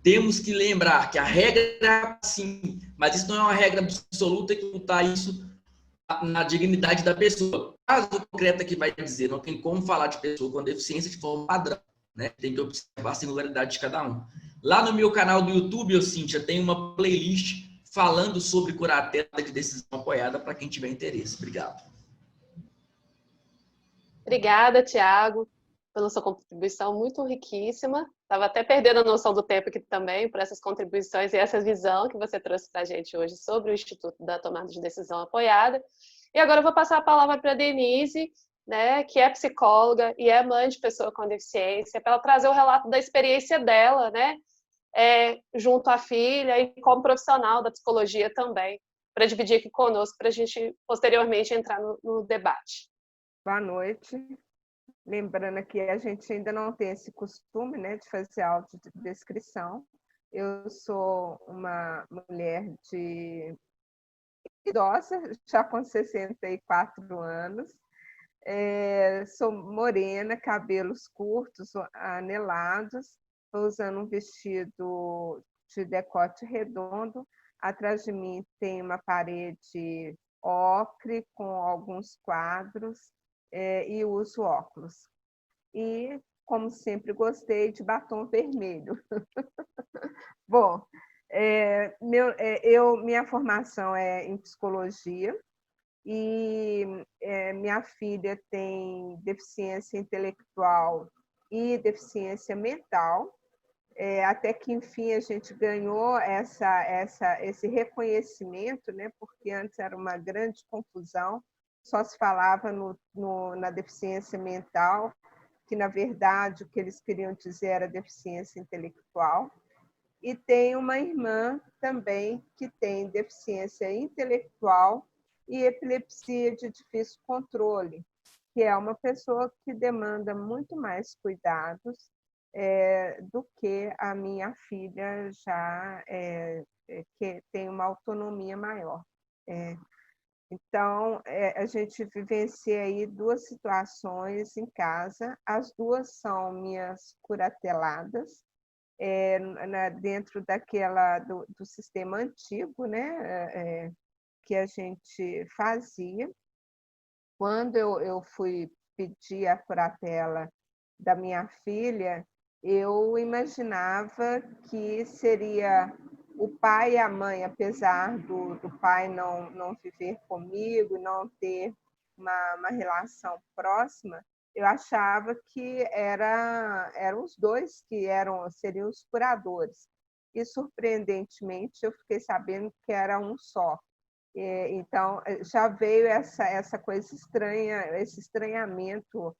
Temos que lembrar que a regra é assim, mas isso não é uma regra absoluta que está isso na dignidade da pessoa. O caso concreto que vai dizer, não tem como falar de pessoa com deficiência de forma padrão, né? Tem que observar a singularidade de cada um. Lá no meu canal do YouTube, Cíntia, tem uma playlist falando sobre curatela de decisão apoiada para quem tiver interesse. Obrigado. Obrigada, Tiago, pela sua contribuição muito riquíssima. Estava até perdendo a noção do tempo aqui também, por essas contribuições e essa visão que você trouxe para a gente hoje sobre o Instituto da Tomada de Decisão Apoiada. E agora eu vou passar a palavra para a Denise, né, que é psicóloga e é mãe de pessoa com deficiência, para ela trazer o relato da experiência dela, né, junto à filha e como profissional da psicologia também, para dividir aqui conosco, para a gente posteriormente entrar no debate. Boa noite. Lembrando que a gente ainda não tem esse costume, né, de fazer audiodescrição. Eu sou uma mulher idosa, já com 64 anos. Sou morena, cabelos curtos, anelados. Estou usando um vestido de decote redondo. Atrás de mim tem uma parede ocre com alguns quadros. E uso óculos. E, como sempre, gostei de batom vermelho. Bom, minha formação é em psicologia e minha filha tem deficiência intelectual e deficiência mental. Até que, enfim, a gente ganhou esse reconhecimento, né? Porque antes era uma grande confusão. Só se falava na deficiência mental, que, na verdade, o que eles queriam dizer era deficiência intelectual. E tem uma irmã também que tem deficiência intelectual e epilepsia de difícil controle, que é uma pessoa que demanda muito mais cuidados do que a minha filha já que tem uma autonomia maior. Então, a gente vivencia aí 2 situações em casa. As 2 são minhas curateladas, dentro do sistema antigo, né, que a gente fazia. Quando eu fui pedir a curatela da minha filha, eu imaginava que seria o pai e a mãe, apesar do pai não viver comigo, não ter uma relação próxima, eu achava que eram os 2 que seriam os curadores. E, surpreendentemente, eu fiquei sabendo que era um só. Então, já veio essa coisa estranha, esse estranhamento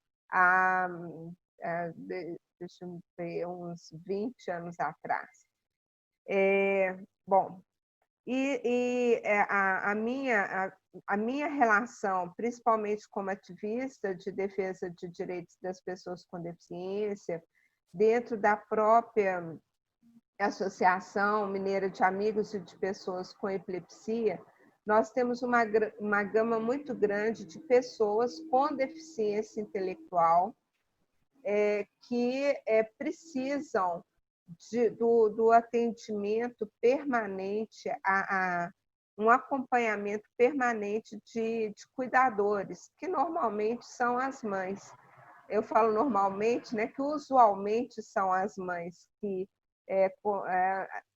deixa eu ver, uns 20 anos atrás. Bom, a minha relação, principalmente como ativista de defesa de direitos das pessoas com deficiência, dentro da própria Associação Mineira de Amigos e de Pessoas com Epilepsia, nós temos uma gama muito grande de pessoas com deficiência intelectual que precisam do atendimento permanente, um acompanhamento permanente de cuidadores, que normalmente são as mães. Eu falo normalmente, né, que usualmente são as mães, que,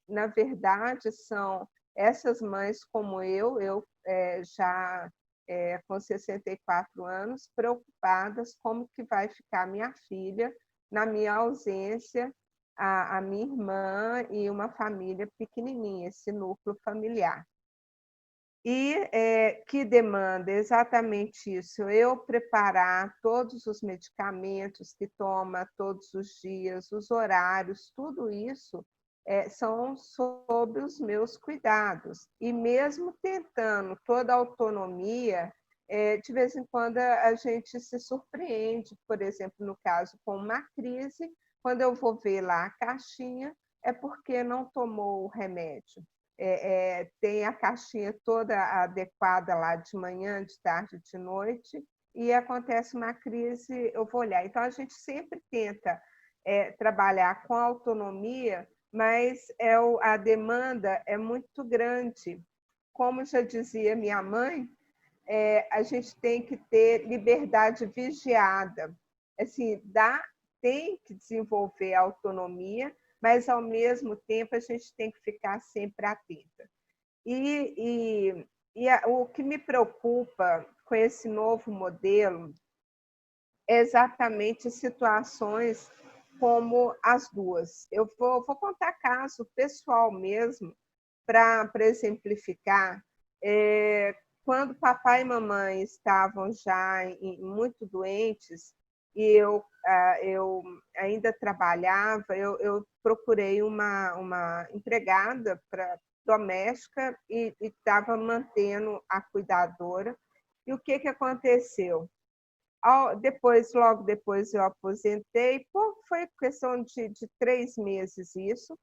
na verdade, são essas mães como eu já com 64 anos, preocupadas como que vai ficar minha filha na minha ausência, a minha irmã e uma família pequenininha, esse núcleo familiar. E que demanda exatamente isso, eu preparar todos os medicamentos que toma todos os dias, os horários, tudo isso são sob os meus cuidados. E mesmo tentando toda a autonomia, de vez em quando a gente se surpreende, por exemplo, no caso com uma crise, quando eu vou ver lá a caixinha, é porque não tomou o remédio. Tem a caixinha toda adequada lá de manhã, de tarde, de noite, e acontece uma crise, eu vou olhar. Então, a gente sempre tenta trabalhar com autonomia, mas a demanda é muito grande. Como já dizia minha mãe, a gente tem que ter liberdade vigiada. Assim, tem que desenvolver a autonomia, mas, ao mesmo tempo, a gente tem que ficar sempre atenta. O que me preocupa com esse novo modelo é exatamente situações como as duas. Eu vou contar caso pessoal mesmo, para exemplificar. Quando papai e mamãe estavam já muito doentes, e eu ainda trabalhava, eu procurei uma empregada doméstica e estava mantendo a cuidadora. E o que aconteceu? Logo depois eu aposentei, foi questão de 3 meses isso,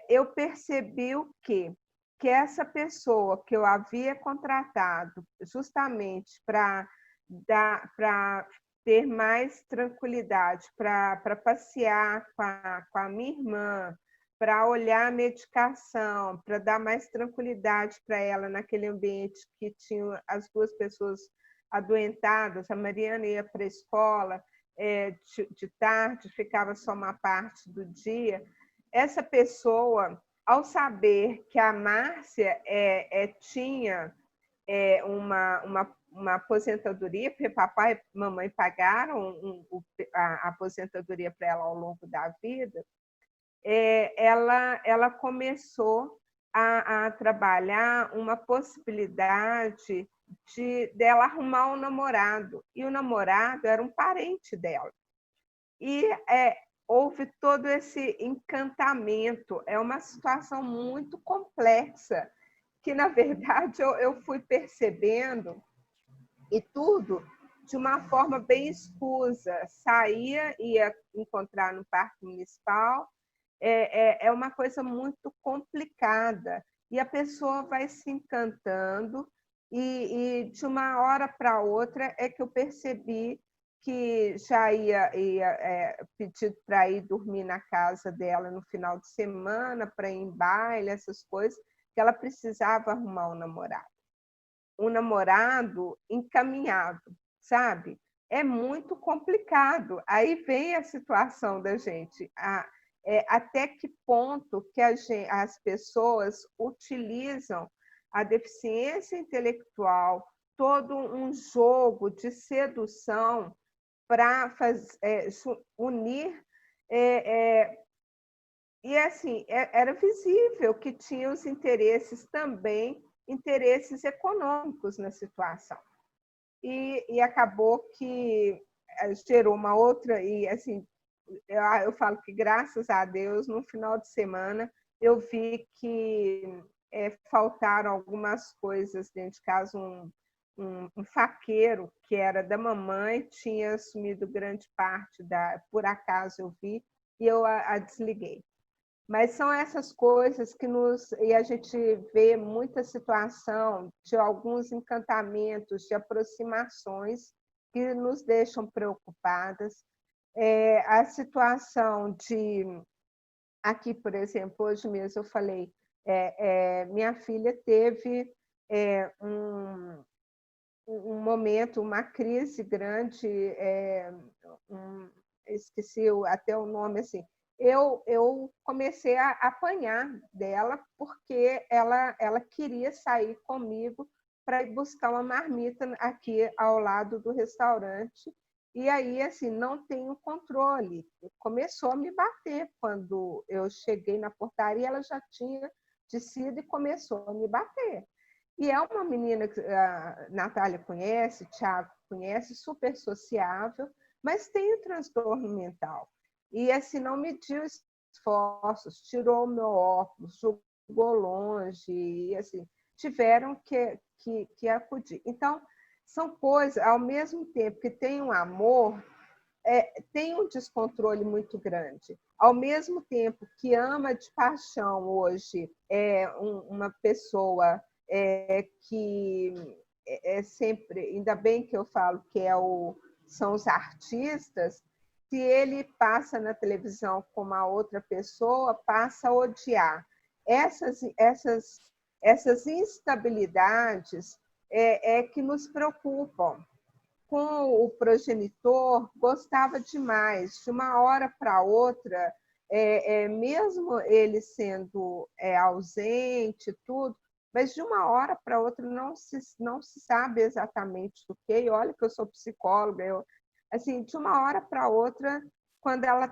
eu percebi que essa pessoa que eu havia contratado justamente para ter mais tranquilidade, para passear com a minha irmã, para olhar a medicação, para dar mais tranquilidade para ela naquele ambiente que tinha as 2 pessoas adoentadas. A Mariana ia para a escola de tarde, ficava só uma parte do dia. Essa pessoa, ao saber que a Márcia tinha uma aposentadoria, porque papai e mamãe pagaram a aposentadoria para ela ao longo da vida, ela começou a trabalhar uma possibilidade dela arrumar um namorado, e o namorado era um parente dela. E houve todo esse encantamento. É uma situação muito complexa, que, na verdade, eu fui percebendo, e tudo de uma forma bem escusa. Saía, ia encontrar no Parque Municipal, é uma coisa muito complicada, e a pessoa vai se encantando, e de uma hora para outra é que eu percebi que já ia pedir para ir dormir na casa dela no final de semana, para ir em baile, essas coisas, que ela precisava arrumar um namorado encaminhado, sabe? É muito complicado. Aí vem a situação da gente. Até que ponto que as pessoas utilizam a deficiência intelectual, todo um jogo de sedução para unir. E, assim, era visível que tinha os interesses também, interesses econômicos na situação. E acabou que gerou uma outra, e assim, eu falo que, graças a Deus, no final de semana, eu vi que faltaram algumas coisas dentro de casa. Um faqueiro que era da mamãe tinha assumido grande parte por acaso eu vi, e eu a desliguei. Mas são essas coisas que e a gente vê muita situação de alguns encantamentos, de aproximações que nos deixam preocupadas. A situação de, aqui, por exemplo, hoje mesmo eu falei, minha filha teve um momento, uma crise grande, esqueci até o nome, assim, eu comecei a apanhar dela porque ela queria sair comigo para ir buscar uma marmita aqui ao lado do restaurante. E aí, assim, não tenho controle. Começou a me bater quando eu cheguei na portaria, ela já tinha descido e começou a me bater. E é uma menina que a Natália conhece, o Thiago conhece, super sociável, mas tem o transtorno mental. E assim, não mediu esforços, tirou o meu óculos, jogou longe, e assim, tiveram que acudir. Então, são coisas, ao mesmo tempo que tem um amor, tem um descontrole muito grande. Ao mesmo tempo que ama de paixão hoje uma pessoa que sempre, ainda bem que eu falo que são os artistas, se ele passa na televisão com uma outra pessoa, passa a odiar. Essas instabilidades que nos preocupam. Com o progenitor, gostava demais, de uma hora para outra, mesmo ele sendo ausente, tudo, mas de uma hora para outra não se sabe exatamente o que, e olha que eu sou psicóloga, assim, de uma hora para outra, quando ela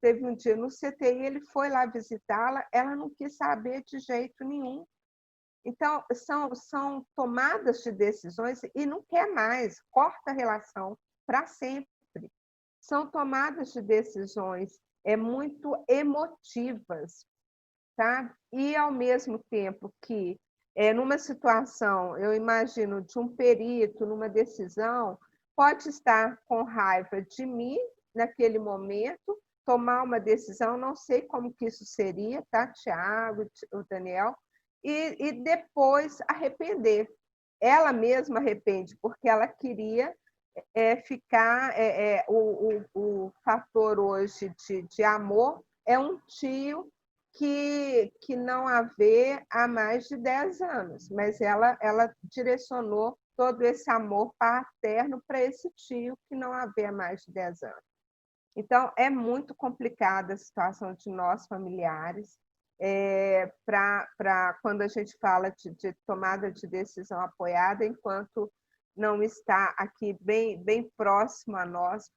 teve um dia no CTI, ele foi lá visitá-la, ela não quis saber de jeito nenhum. Então, são tomadas de decisões e não quer mais, corta a relação para sempre. São tomadas de decisões muito emotivas, tá? E, ao mesmo tempo que, numa situação, eu imagino, de um perito, numa decisão, pode estar com raiva de mim naquele momento, tomar uma decisão, não sei como que isso seria, tá, Tiago, o Daniel, e depois arrepender. Ela mesma arrepende, porque ela queria ficar... o fator hoje de amor é um tio que não a vê há mais de 10 anos, mas ela direcionou todo esse amor paterno para esse tio que não a vê há mais de 10 anos. Então, é muito complicada a situação de nós, familiares, para quando a gente fala de tomada de decisão apoiada, enquanto não está aqui bem próximo a nós.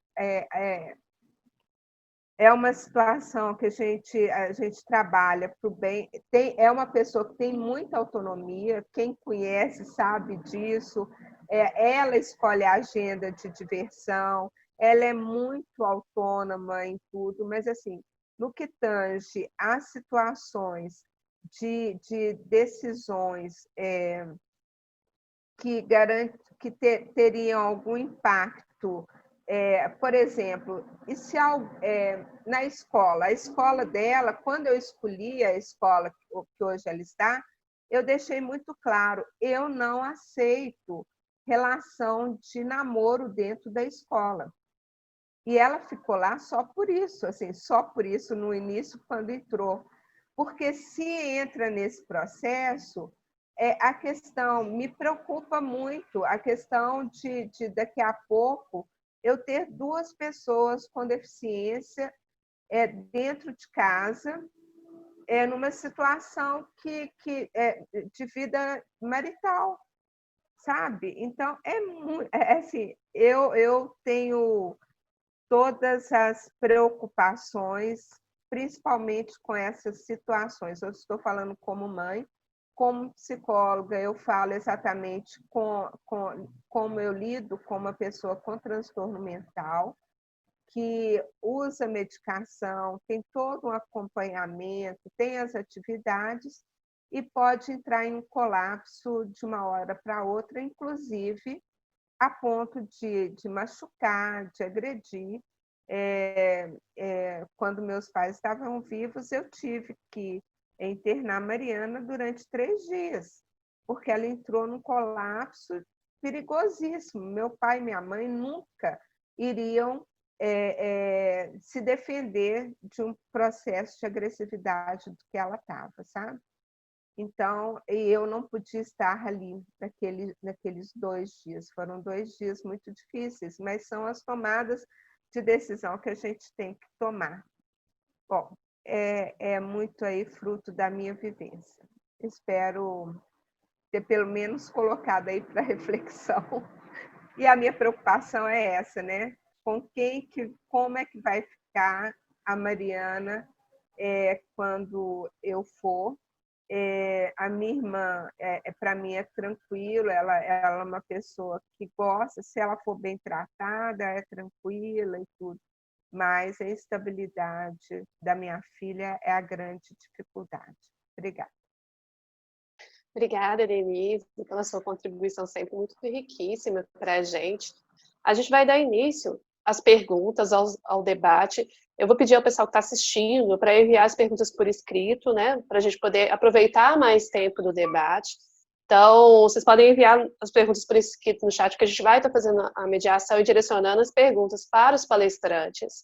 É uma situação que a gente trabalha para o bem. É uma pessoa que tem muita autonomia, quem conhece sabe disso, ela escolhe a agenda de diversão, ela é muito autônoma em tudo, mas assim, no que tange a situações de decisões que teriam algum impacto, por exemplo, e se na escola, a escola dela, quando eu escolhi a escola que hoje ela está, eu deixei muito claro, eu não aceito relação de namoro dentro da escola. E ela ficou lá só por isso, assim, só por isso no início, quando entrou. Porque se entra nesse processo, a questão me preocupa muito, a questão de daqui a pouco eu ter 2 pessoas com deficiência dentro de casa, numa situação de vida marital, sabe? Então, assim, eu tenho todas as preocupações, principalmente com essas situações. Eu estou falando como mãe, como psicóloga, eu falo exatamente como eu lido com uma pessoa com transtorno mental, que usa medicação, tem todo um acompanhamento, tem as atividades e pode entrar em um colapso de uma hora para outra, inclusive a ponto de machucar, de agredir. quando meus pais estavam vivos, eu tive que internar a Mariana durante 3 dias, porque ela entrou num colapso perigosíssimo. Meu pai e minha mãe nunca iriam se defender de um processo de agressividade do que ela estava, sabe? Então, eu não podia estar ali naqueles 2 dias. Foram 2 dias muito difíceis, mas são as tomadas de decisão que a gente tem que tomar. Bom, é muito aí fruto da minha vivência. Espero ter pelo menos colocado aí para reflexão. E a minha preocupação é essa, né? Como é que vai ficar a Mariana quando eu for? A minha irmã, para mim, é tranquilo, ela é uma pessoa que gosta, se ela for bem tratada, é tranquila e tudo, mas a estabilidade da minha filha é a grande dificuldade. Obrigada. Obrigada, Denise, pela sua contribuição sempre muito riquíssima para a gente. A gente vai dar início às perguntas, ao debate. Eu vou pedir ao pessoal que está assistindo para enviar as perguntas por escrito, né, para a gente poder aproveitar mais tempo do debate. Então, vocês podem enviar as perguntas por escrito no chat, porque a gente vai estar fazendo a mediação e direcionando as perguntas para os palestrantes.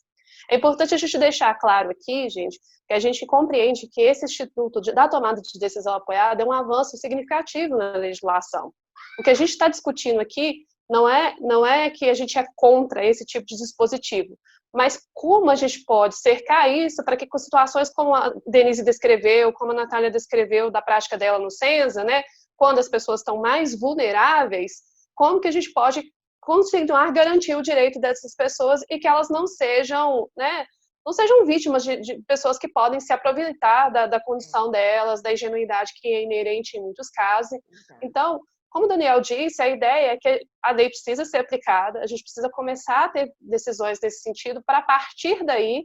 É importante a gente deixar claro aqui, gente, que a gente compreende que esse instituto da tomada de decisão apoiada é um avanço significativo na legislação. O que a gente está discutindo aqui não é que a gente é contra esse tipo de dispositivo, mas como a gente pode cercar isso para que com situações como a Denise descreveu, como a Natália descreveu da prática dela no Senza, né, quando as pessoas estão mais vulneráveis, como que a gente pode continuar garantir o direito dessas pessoas e que elas não sejam, né, não sejam vítimas de pessoas que podem se aproveitar da condição delas, da ingenuidade que é inerente em muitos casos. Então, como o Daniel disse, a ideia é que a lei precisa ser aplicada, a gente precisa começar a ter decisões nesse sentido, para a partir daí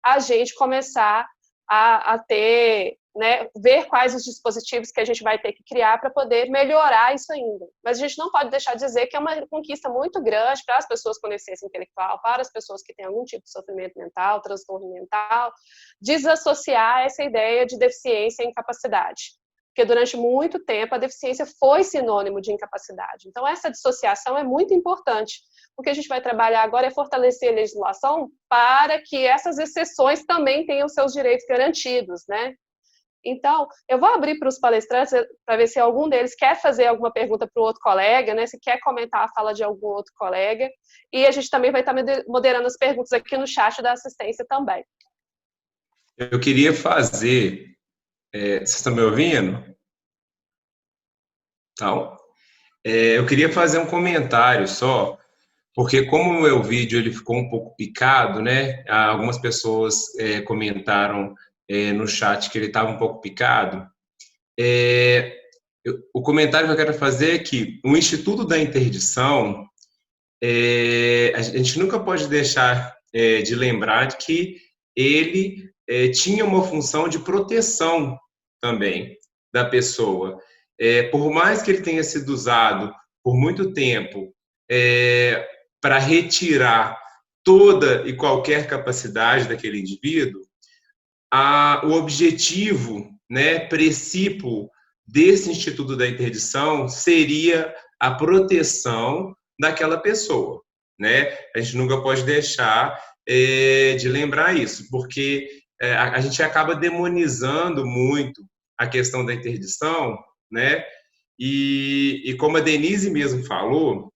a gente começar a ter, né, ver quais os dispositivos que a gente vai ter que criar para poder melhorar isso ainda. Mas a gente não pode deixar de dizer que é uma conquista muito grande para as pessoas com deficiência intelectual, para as pessoas que têm algum tipo de sofrimento mental, transtorno mental, desassociar essa ideia de deficiência e incapacidade. Porque durante muito tempo a deficiência foi sinônimo de incapacidade. Então essa dissociação é muito importante. O que a gente vai trabalhar agora é fortalecer a legislação para que essas exceções também tenham seus direitos garantidos, né? Então, eu vou abrir para os palestrantes para ver se algum deles quer fazer alguma pergunta para o outro colega, né? Se quer comentar a fala de algum outro colega. E a gente também vai estar moderando as perguntas aqui no chat da assistência também. Eu queria fazer... vocês estão me ouvindo? Então, eu queria fazer um comentário só, porque como o meu vídeo ele ficou um pouco picado, né? Algumas pessoas comentaram no chat que ele estava um pouco picado. O comentário que eu quero fazer é que o Instituto da Interdição, a gente nunca pode deixar de lembrar de que ele tinha uma função de proteção também da pessoa. Por mais que ele tenha sido usado por muito tempo para retirar toda e qualquer capacidade daquele indivíduo, o objetivo, né, precípio desse Instituto da Interdição seria a proteção daquela pessoa, né? A gente nunca pode deixar de lembrar isso, porque a gente acaba demonizando muito a questão da interdição, né? E como a Denise mesmo falou,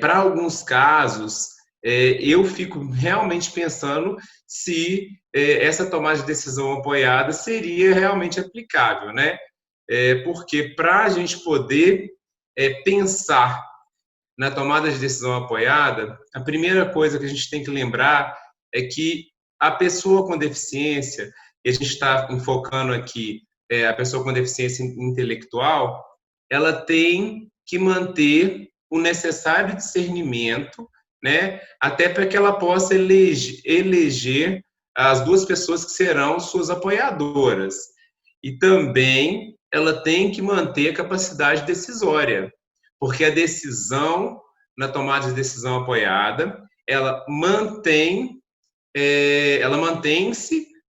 para alguns casos, eu fico realmente pensando se essa tomada de decisão apoiada seria realmente aplicável, né? Porque para a gente poder pensar na tomada de decisão apoiada, a primeira coisa que a gente tem que lembrar é que a pessoa com deficiência, e a gente está enfocando aqui a pessoa com deficiência intelectual, ela tem que manter o necessário discernimento, né, até para que ela possa eleger as duas pessoas que serão suas apoiadoras. E também ela tem que manter a capacidade decisória, porque a decisão na tomada de decisão apoiada, ela mantém-se,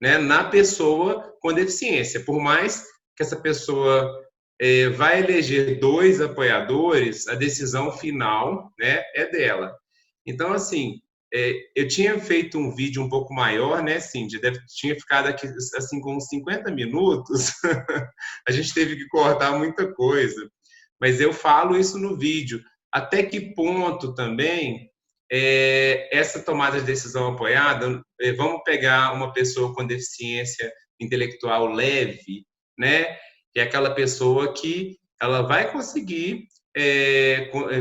né, na pessoa com deficiência. Por mais que essa pessoa vai eleger 2 apoiadores, a decisão final, né, é dela. Então, assim, eu tinha feito um vídeo um pouco maior, né, Cindy? Tinha ficado aqui, assim, com uns 50 minutos. A gente teve que cortar muita coisa. Mas eu falo isso no vídeo. Até que ponto também essa tomada de decisão apoiada, vamos pegar uma pessoa com deficiência intelectual leve, né? Que é aquela pessoa que ela vai conseguir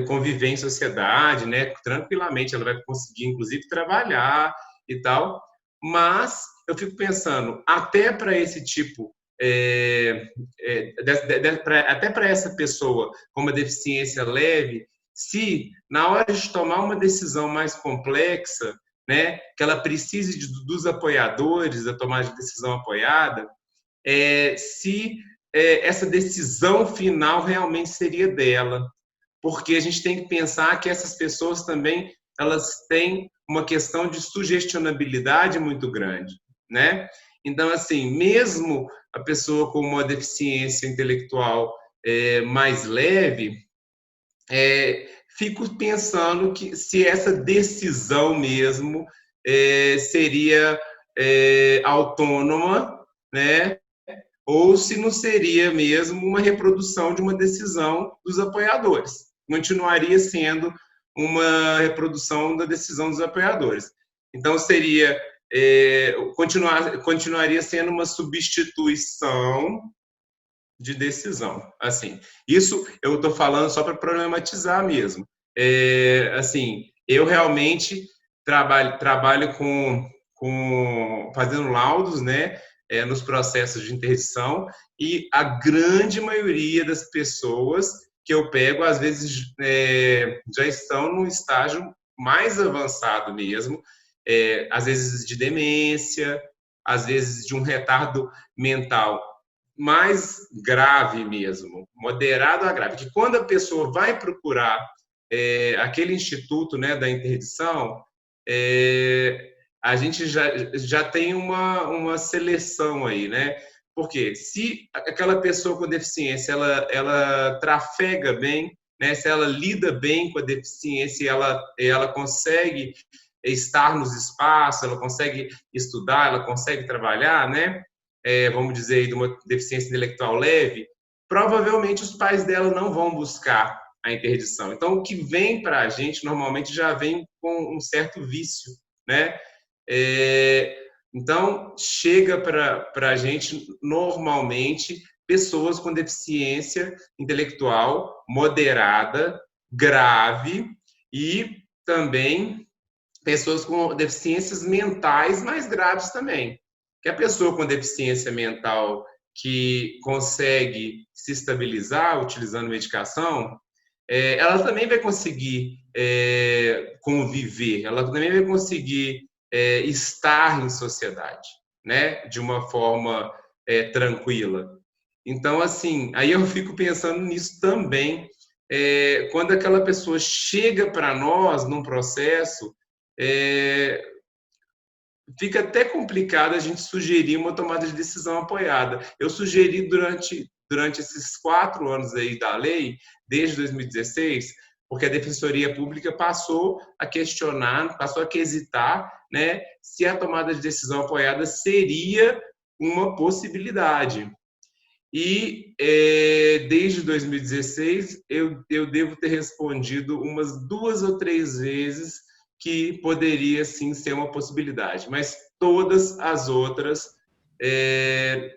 conviver em sociedade, né? Tranquilamente, ela vai conseguir, inclusive, trabalhar e tal. Mas eu fico pensando, até para esse tipo, até para essa pessoa com uma deficiência leve, se na hora de tomar uma decisão mais complexa, né, que ela precise dos apoiadores, da tomada de decisão apoiada, se essa decisão final realmente seria dela, porque a gente tem que pensar que essas pessoas também elas têm uma questão de sugestionabilidade muito grande, né? Então, assim, mesmo a pessoa com uma deficiência intelectual mais leve, fico pensando que se essa decisão mesmo seria autônoma, né? Ou se não seria mesmo uma reprodução de uma decisão dos apoiadores. Continuaria sendo uma reprodução da decisão dos apoiadores. Então, seria continuaria sendo uma substituição de decisão. Assim, isso eu estou falando só para problematizar mesmo. Assim, eu realmente trabalho fazendo laudos, né, nos processos de interdição, e a grande maioria das pessoas que eu pego, às vezes, já estão num estágio mais avançado mesmo, às vezes de demência, às vezes de um retardo mental mais grave mesmo, moderado a grave, que quando a pessoa vai procurar aquele instituto, né, da interdição, a gente já tem uma seleção aí, né? Porque se aquela pessoa com deficiência, ela trafega bem, né? Se ela lida bem com a deficiência, ela consegue estar nos espaços, ela consegue estudar, ela consegue trabalhar, né? Vamos dizer, aí, de uma deficiência intelectual leve, provavelmente os pais dela não vão buscar a interdição. Então, o que vem para a gente, normalmente, já vem com um certo vício, né? Então, chega para a gente, normalmente, pessoas com deficiência intelectual moderada, grave, e também pessoas com deficiências mentais mais graves também. Que a pessoa com deficiência mental que consegue se estabilizar utilizando medicação, ela também vai conseguir conviver, ela também vai conseguir estar em sociedade, né, de uma forma tranquila. Então, assim, aí eu fico pensando nisso também, quando aquela pessoa chega para nós num processo, fica até complicado a gente sugerir uma tomada de decisão apoiada. Eu sugeri durante esses 4 anos aí da lei, desde 2016, porque a Defensoria Pública passou a questionar, passou a quesitar, né, se a tomada de decisão apoiada seria uma possibilidade. E desde 2016 eu devo ter respondido umas 2 ou 3 vezes que poderia sim ser uma possibilidade, mas todas as outras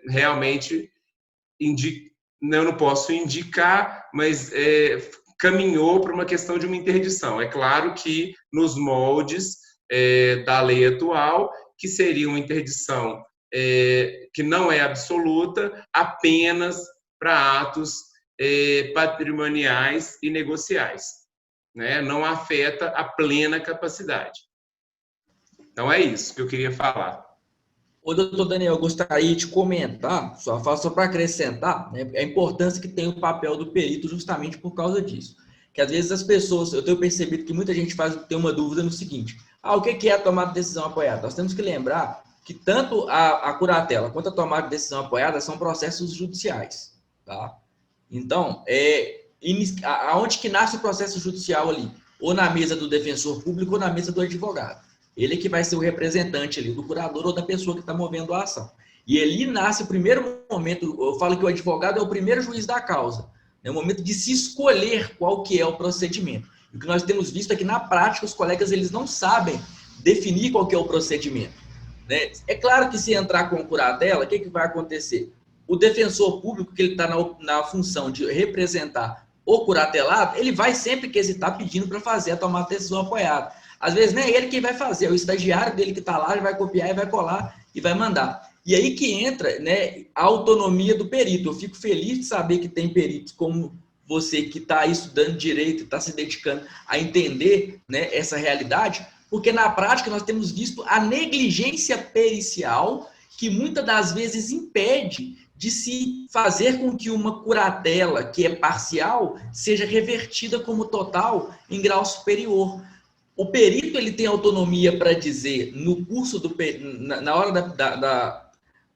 realmente eu não posso indicar, mas caminhou para uma questão de uma interdição. É claro que nos moldes da lei atual, que seria uma interdição que não é absoluta, apenas para atos patrimoniais e negociais. Né? Não afeta a plena capacidade. Então, é isso que eu queria falar. Ô, doutor Daniel, eu gostaria de comentar, só para acrescentar, né, a importância que tem o papel do perito justamente por causa disso. que às vezes as pessoas, eu tenho percebido que muita gente tem uma dúvida no seguinte: o que é a tomada de decisão apoiada? Nós temos que lembrar que tanto a curatela quanto a tomada de decisão apoiada são processos judiciais, tá? Então, aonde que nasce o processo judicial ali? Ou na mesa do defensor público ou na mesa do advogado. Ele que vai ser o representante ali do curador ou da pessoa que está movendo a ação. E ali nasce o primeiro momento, eu falo que o advogado é o primeiro juiz da causa. É o momento de se escolher qual que é o procedimento. O que nós temos visto é que, na prática, os colegas eles não sabem definir qual que é o procedimento, né? É claro que se entrar com curatela, o que vai acontecer? O defensor público, que ele está na função de representar o curatelado, ele vai sempre quesitar pedindo para fazer a tomada de decisão apoiada. Às vezes não é ele quem vai fazer, é o estagiário dele que está lá, ele vai copiar e vai colar e vai mandar. E aí que entra, né, a autonomia do perito. Eu fico feliz de saber que tem peritos como você que está aí estudando direito, está se dedicando a entender, né, essa realidade, porque na prática nós temos visto a negligência pericial que muitas das vezes impede de se fazer com que uma curatela que é parcial seja revertida como total em grau superior. O perito ele tem autonomia para dizer no curso na hora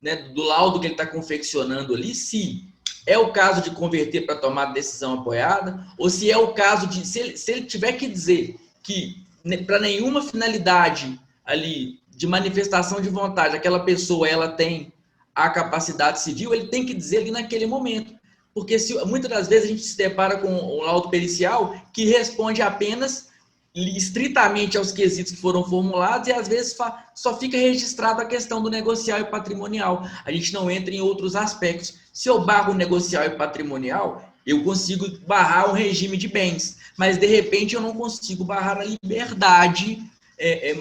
né, do laudo que ele está confeccionando ali, se é o caso de converter para tomar decisão apoiada, ou se é o caso de, se ele tiver que dizer que para nenhuma finalidade ali de manifestação de vontade, aquela pessoa ela tem a capacidade civil, ele tem que dizer ali naquele momento. Porque muitas das vezes a gente se depara com um laudo pericial que responde apenas estritamente aos quesitos que foram formulados e às vezes só fica registrado a questão do negocial e patrimonial. A gente não entra em outros aspectos. Se eu barro o negocial e patrimonial, eu consigo barrar um regime de bens, mas de repente eu não consigo barrar a liberdade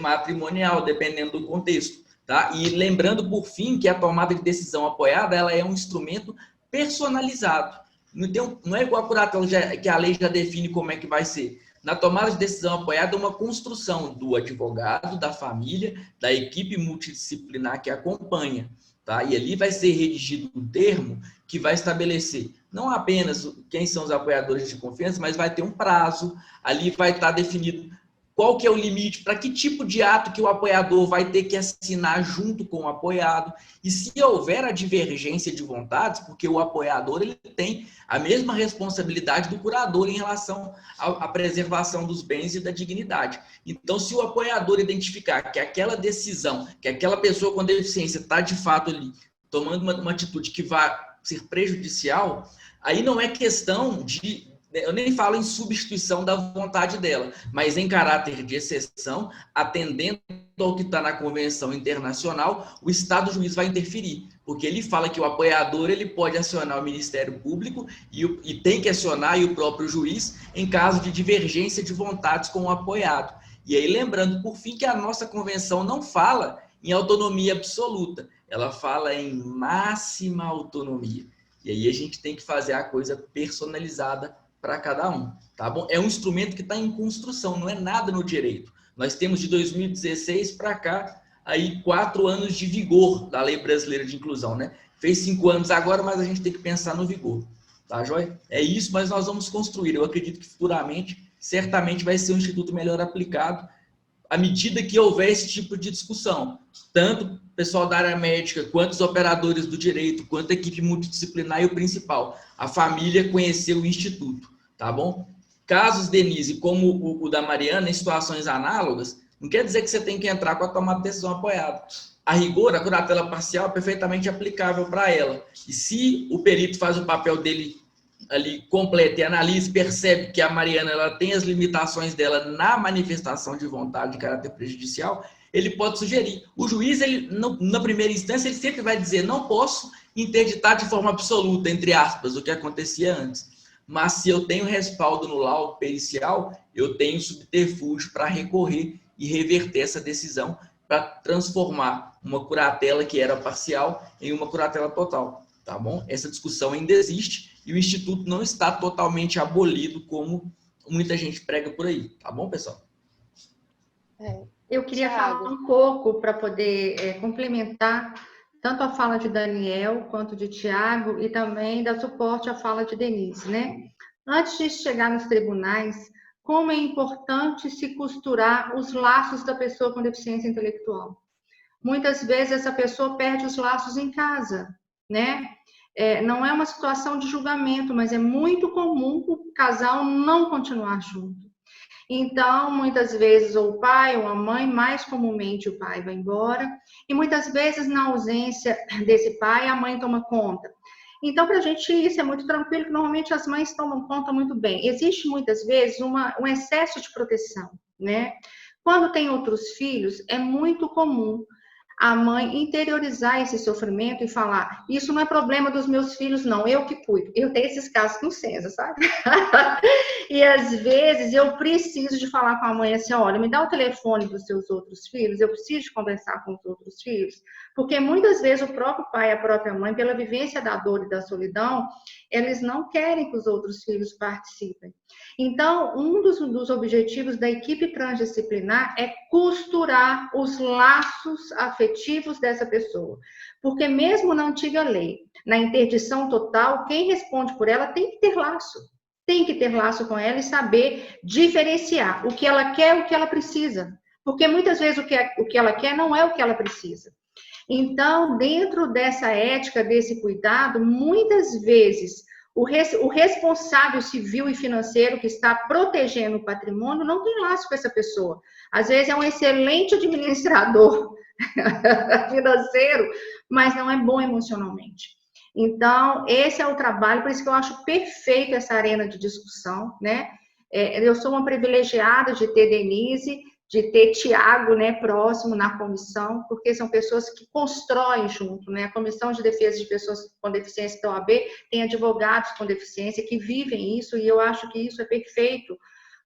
matrimonial, dependendo do contexto. Tá? E lembrando, por fim, que a tomada de decisão apoiada ela é um instrumento personalizado. Não é igual a curatela que a lei já define como é que vai ser. Na tomada de decisão apoiada, é uma construção do advogado, da família, da equipe multidisciplinar que acompanha. Tá? E ali vai ser redigido um termo que vai estabelecer não apenas quem são os apoiadores de confiança, mas vai ter um prazo, ali vai estar definido qual que é o limite, para que tipo de ato que o apoiador vai ter que assinar junto com o apoiado. E se houver a divergência de vontades, porque o apoiador ele tem a mesma responsabilidade do curador em relação à preservação dos bens e da dignidade. Então, se o apoiador identificar que aquela decisão, que aquela pessoa com deficiência está de fato ali tomando uma atitude que vai ser prejudicial, aí não é questão de... Eu nem falo em substituição da vontade dela, mas em caráter de exceção, atendendo ao que está na Convenção Internacional, o Estado juiz vai interferir, porque ele fala que o apoiador ele pode acionar o Ministério Público e tem que acionar o próprio juiz em caso de divergência de vontades com o apoiado. E aí, lembrando, por fim, que a nossa Convenção não fala em autonomia absoluta, ela fala em máxima autonomia. E aí a gente tem que fazer a coisa personalizada para cada um, tá bom? É um instrumento que está em construção, não é nada no direito. Nós temos de 2016 para cá, aí 4 anos de vigor da Lei Brasileira de Inclusão, né? Fez 5 anos agora, mas a gente tem que pensar no vigor, tá, joia? É isso, mas nós vamos construir. Eu acredito que futuramente, certamente vai ser um instituto melhor aplicado à medida que houver esse tipo de discussão. Tanto o pessoal da área médica, quanto os operadores do direito, quanto a equipe multidisciplinar e o principal, a família conhecer o instituto, tá bom? Casos, Denise, como o da Mariana, em situações análogas, não quer dizer que você tem que entrar com a tomada de decisão apoiada. A rigor, a curatela parcial é perfeitamente aplicável para ela. E se o perito faz o papel dele ali completo e analisa, percebe que a Mariana ela tem as limitações dela na manifestação de vontade de caráter prejudicial, ele pode sugerir. O juiz, ele, na primeira instância, ele sempre vai dizer, não posso interditar de forma absoluta, entre aspas, o que acontecia antes. Mas se eu tenho respaldo no laudo pericial, eu tenho subterfúgio para recorrer e reverter essa decisão para transformar uma curatela que era parcial em uma curatela total, tá bom? Essa discussão ainda existe e o Instituto não está totalmente abolido como muita gente prega por aí, tá bom, pessoal? Eu queria falar um pouco para poder complementar tanto a fala de Daniel quanto de Tiago e também dar suporte à fala de Denise, né? antes de chegar nos tribunais, como é importante se costurar os laços da pessoa com deficiência intelectual. Muitas vezes essa pessoa perde os laços em casa, né? Não é uma situação de julgamento, mas é muito comum o casal não continuar junto. Então, muitas vezes, ou o pai ou a mãe, mais comumente o pai vai embora, e muitas vezes, na ausência desse pai, a mãe toma conta. Então, para a gente, isso é muito tranquilo, que normalmente as mães tomam conta muito bem. Existe, muitas vezes, um excesso de proteção, né? Quando tem outros filhos, é muito comum a mãe interiorizar esse sofrimento e falar, isso não é problema dos meus filhos, não, eu que cuido. Eu tenho esses casos no Senza, sabe? E às vezes eu preciso de falar com a mãe assim, olha, me dá o telefone dos seus outros filhos, eu preciso de conversar com os outros filhos, porque muitas vezes o próprio pai e a própria mãe, pela vivência da dor e da solidão, eles não querem que os outros filhos participem. Então, um dos objetivos da equipe transdisciplinar é costurar os laços afetivos dessa pessoa. Porque mesmo na antiga lei, na interdição total, quem responde por ela tem que ter laço. Tem que ter laço com ela e saber diferenciar o que ela quer e o que ela precisa. Porque muitas vezes o que ela quer não é o que ela precisa. Então, dentro dessa ética, desse cuidado, muitas vezes o responsável civil e financeiro que está protegendo o patrimônio não tem laço com essa pessoa. Às vezes é um excelente administrador financeiro, mas não é bom emocionalmente. Então, esse é o trabalho, por isso que eu acho perfeito essa arena de discussão, né? Eu sou uma privilegiada de ter Denise, de ter Tiago, né, próximo na comissão, porque são pessoas que constroem junto, né? A Comissão de Defesa de Pessoas com Deficiência da OAB tem advogados com deficiência que vivem isso, e eu acho que isso é perfeito,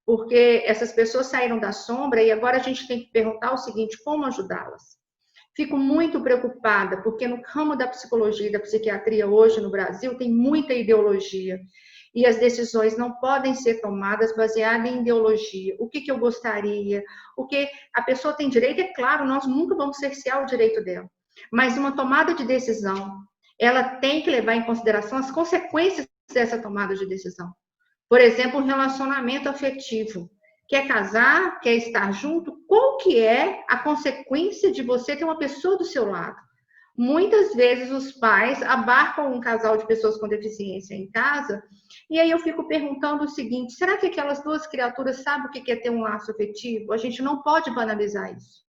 porque essas pessoas saíram da sombra e agora a gente tem que perguntar o seguinte, como ajudá-las? Fico muito preocupada, porque no ramo da psicologia e da psiquiatria hoje no Brasil tem muita ideologia, e as decisões não podem ser tomadas baseadas em ideologia. O que eu gostaria, o que a pessoa tem direito, é claro, nós nunca vamos cercear o direito dela. Mas uma tomada de decisão, ela tem que levar em consideração as consequências dessa tomada de decisão. Por exemplo, um relacionamento afetivo. Quer casar, quer estar junto, qual que é a consequência de você ter uma pessoa do seu lado? Muitas vezes os pais abarcam um casal de pessoas com deficiência em casa, e aí eu fico perguntando o seguinte, será que aquelas duas criaturas sabem o que é ter um laço afetivo? A gente não pode banalizar isso.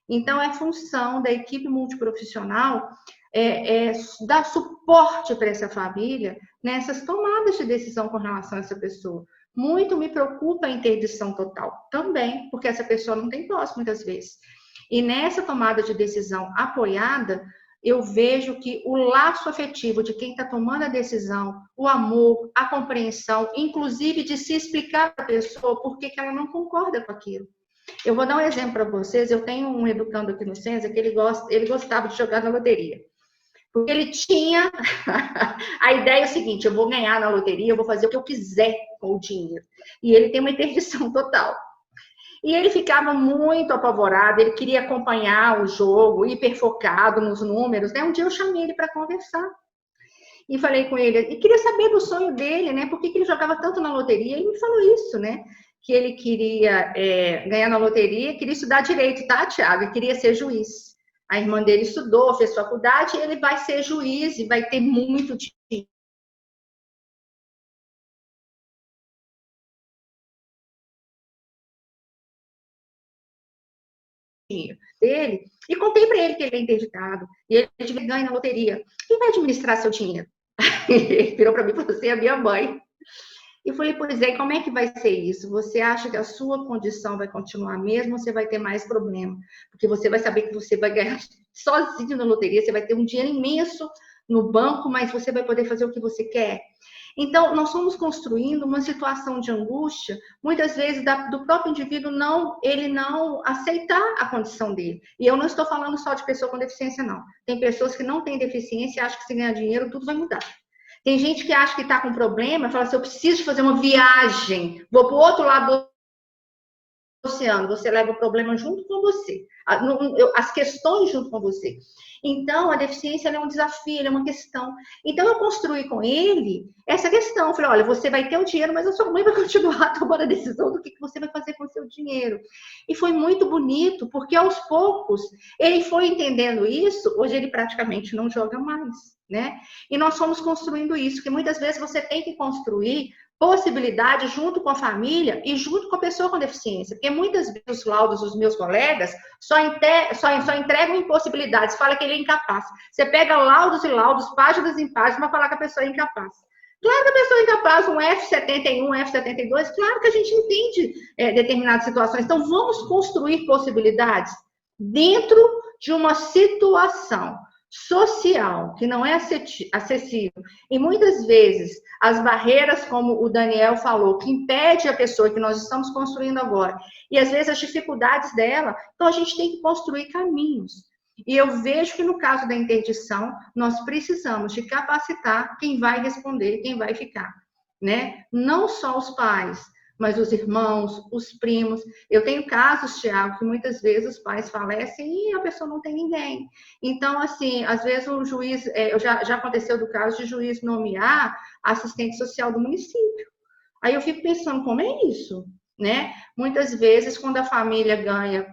Então, é função da equipe multiprofissional dar suporte para essa família nessas tomadas de decisão com relação a essa pessoa. Muito me preocupa a interdição total também, porque essa pessoa não tem voz muitas vezes. E nessa tomada de decisão apoiada, eu vejo que o laço afetivo de quem está tomando a decisão, o amor, a compreensão, inclusive de se explicar para a pessoa por que ela não concorda com aquilo. Eu vou dar um exemplo para vocês. Eu tenho um educando aqui no Senza que ele gostava de jogar na loteria. Porque ele tinha a ideia é o seguinte, eu vou ganhar na loteria, eu vou fazer o que eu quiser com o dinheiro. E ele tem uma interdição total. E ele ficava muito apavorado, ele queria acompanhar o jogo, hiper focado nos números, né? Um dia eu chamei ele para conversar. E falei com ele, e queria saber do sonho dele, né? Por que ele jogava tanto na loteria? Ele me falou isso, né? Que ele queria ganhar na loteria, queria estudar direito, tá, Tiago? Ele queria ser juiz. A irmã dele estudou, fez faculdade, ele vai ser juiz e vai ter muito dinheiro. Dele, e contei para ele que ele é interditado, e ele ganha na loteria. Quem vai administrar seu dinheiro? Ele virou para mim e falou assim, a minha mãe. E falei, pois é, como é que vai ser isso? Você acha que a sua condição vai continuar mesmo ou você vai ter mais problema? Porque você vai saber que você vai ganhar sozinho na loteria, você vai ter um dinheiro imenso no banco, mas você vai poder fazer o que você quer. Então, nós estamos construindo uma situação de angústia, muitas vezes do próprio indivíduo ele não aceitar a condição dele. E eu não estou falando só de pessoa com deficiência, não. Tem pessoas que não têm deficiência e acham que se ganhar dinheiro tudo vai mudar. Tem gente que acha que está com problema, fala assim, eu preciso fazer uma viagem, vou para o outro lado do oceano, você leva o problema junto com você, as questões junto com você. Então, a deficiência é um desafio, é uma questão. Então, eu construí com ele essa questão. Eu falei, olha, você vai ter o dinheiro, mas a sua mãe vai continuar tomando a decisão do que você vai fazer com o seu dinheiro. E foi muito bonito, porque aos poucos ele foi entendendo isso. Hoje ele praticamente não joga mais, né? E nós fomos construindo isso, que muitas vezes você tem que construir possibilidade junto com a família e junto com a pessoa com deficiência, porque muitas vezes os laudos dos meus colegas só entregam impossibilidades, fala que ele é incapaz. Você pega laudos e laudos, páginas em páginas, para falar que a pessoa é incapaz. Claro que a pessoa é incapaz, um F71, um F72, claro que a gente entende determinadas situações. Então, vamos construir possibilidades dentro de uma situação social, que não é acessível. E muitas vezes, as barreiras, como o Daniel falou, que impede a pessoa que nós estamos construindo agora, e às vezes as dificuldades dela, então a gente tem que construir caminhos. E eu vejo que no caso da interdição, nós precisamos de capacitar quem vai responder, quem vai ficar, né? Não só os pais, mas os irmãos, os primos. Eu tenho casos, Tiago, que muitas vezes os pais falecem e a pessoa não tem ninguém. Então, assim, às vezes o juiz, já aconteceu do caso de juiz nomear assistente social do município. Aí eu fico pensando, como é isso, né? Muitas vezes, quando a família ganha,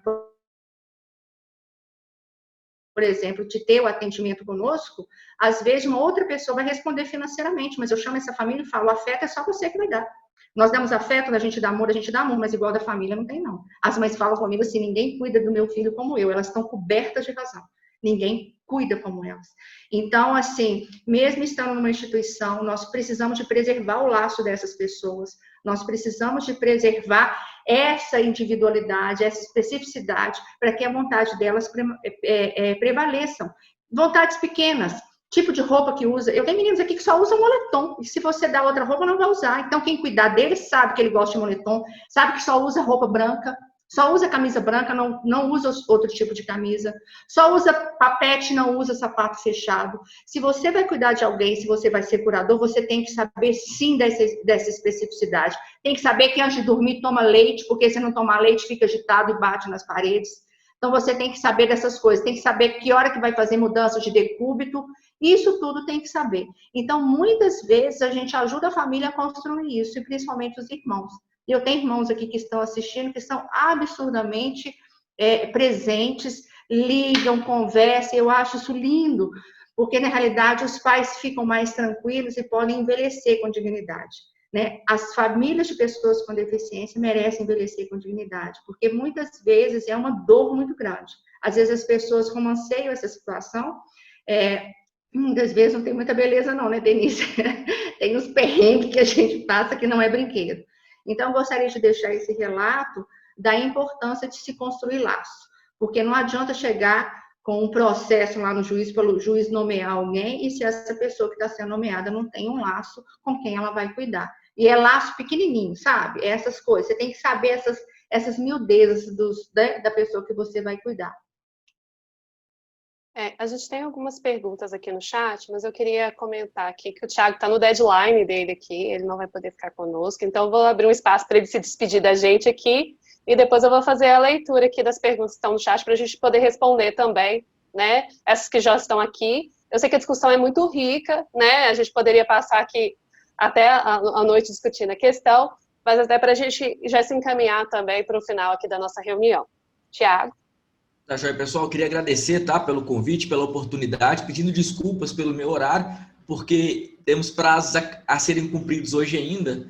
por exemplo, de ter o atendimento conosco, às vezes uma outra pessoa vai responder financeiramente, mas eu chamo essa família e falo, o afeto é só você que vai dar. Nós damos afeto, a gente dá amor, mas igual da família não tem, não. As mães falam comigo assim, ninguém cuida do meu filho como eu, elas estão cobertas de razão. Ninguém cuida como elas. Então, assim, mesmo estando numa instituição, nós precisamos de preservar o laço dessas pessoas, nós precisamos de preservar essa individualidade, essa especificidade, para que a vontade delas prevaleçam. Vontades pequenas, tipo de roupa que usa. Eu tenho meninos aqui que só usam moletom, e se você dá outra roupa, não vai usar. Então, quem cuidar dele sabe que ele gosta de moletom, sabe que só usa roupa branca, só usa camisa branca, não usa outro tipo de camisa, só usa papete, não usa sapato fechado. Se você vai cuidar de alguém, se você vai ser curador, você tem que saber sim dessa especificidade. Tem que saber que antes de dormir toma leite, porque se não tomar leite fica agitado e bate nas paredes. Então você tem que saber dessas coisas, tem que saber que hora que vai fazer mudança de decúbito, isso tudo tem que saber. Então muitas vezes a gente ajuda a família a construir isso, e principalmente os irmãos. E eu tenho irmãos aqui que estão assistindo, que são absurdamente presentes, ligam, conversam, eu acho isso lindo, porque na realidade os pais ficam mais tranquilos e podem envelhecer com dignidade, né? As famílias de pessoas com deficiência merecem envelhecer com dignidade, porque muitas vezes é uma dor muito grande. Às vezes as pessoas romanceiam essa situação, muitas vezes não tem muita beleza não, né, Denise? Tem uns perrengues que a gente passa que não é brinquedo. Então, eu gostaria de deixar esse relato da importância de se construir laço, porque não adianta chegar com um processo lá no juiz, pelo juiz nomear alguém, e se essa pessoa que está sendo nomeada não tem um laço com quem ela vai cuidar. E é laço pequenininho, sabe? Essas coisas. Você tem que saber essas miudezas da pessoa que você vai cuidar. A gente tem algumas perguntas aqui no chat, mas eu queria comentar aqui que o Thiago está no deadline dele aqui, ele não vai poder ficar conosco, então eu vou abrir um espaço para ele se despedir da gente aqui, e depois eu vou fazer a leitura aqui das perguntas que estão no chat para a gente poder responder também, né, essas que já estão aqui. Eu sei que a discussão é muito rica, né, a gente poderia passar aqui até a noite discutindo a questão, mas até para a gente já se encaminhar também para o final aqui da nossa reunião. Thiago? Tá, joia, pessoal, eu queria agradecer, tá, pelo convite, pela oportunidade, pedindo desculpas pelo meu horário, porque temos prazos a serem cumpridos hoje ainda.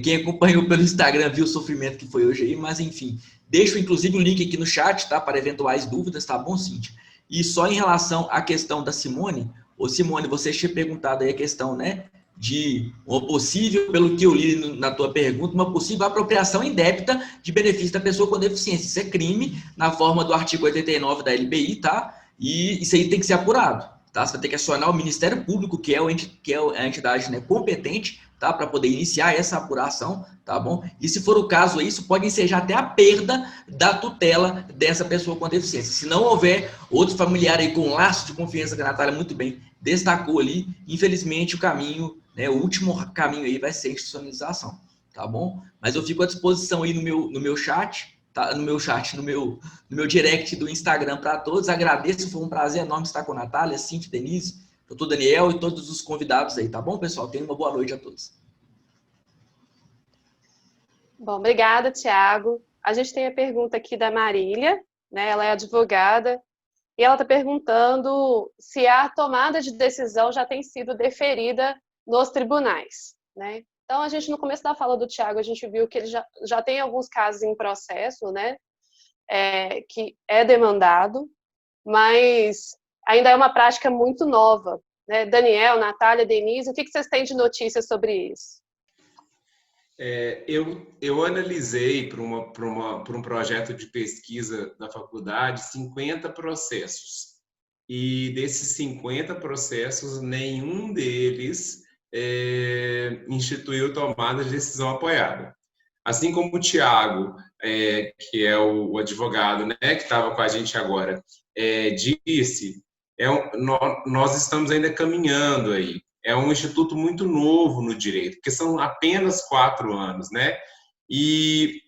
Quem acompanhou pelo Instagram viu o sofrimento que foi hoje aí, mas enfim, deixo inclusive o link aqui no chat, tá, para eventuais dúvidas, tá bom, Cíntia? E só em relação à questão da Simone, Simone, você tinha perguntado aí a questão, né, de uma possível, pelo que eu li na tua pergunta, uma possível apropriação indébita de benefício da pessoa com deficiência. Isso é crime na forma do artigo 89 da LBI, tá? E isso aí tem que ser apurado, tá? Você vai ter que acionar o Ministério Público, que é a entidade, né, competente, tá? Para poder iniciar essa apuração, tá bom? E se for o caso, isso pode ensejar até a perda da tutela dessa pessoa com deficiência. Se não houver outro familiar aí com um laço de confiança, que a Natália muito bem destacou ali, infelizmente o caminho, né, o último caminho aí vai ser a institucionalização, tá bom? Mas eu fico à disposição aí no meu chat, tá no meu chat, no meu direct do Instagram para todos. Agradeço, foi um prazer enorme estar com a Natália, Cíntia, Denise, doutor Daniel e todos os convidados aí, tá bom, pessoal? Tenham uma boa noite a todos. Bom, obrigada, Tiago. A gente tem a pergunta aqui da Marília, né? Ela é advogada, e ela está perguntando se a tomada de decisão já tem sido deferida nos tribunais, né? Então, a gente, no começo da fala do Tiago, a gente viu que ele já tem alguns casos em processo, né? Que é demandado, mas ainda é uma prática muito nova, né? Daniel, Natália, Denise, o que vocês têm de notícias sobre isso? Eu analisei para um projeto de pesquisa da faculdade 50 processos. E desses 50 processos, nenhum deles instituiu tomada de decisão apoiada. Assim como o Tiago, que é o advogado, né, que estava com a gente agora, disse, nós estamos ainda caminhando aí. É um instituto muito novo no direito, porque são apenas 4 anos, né? E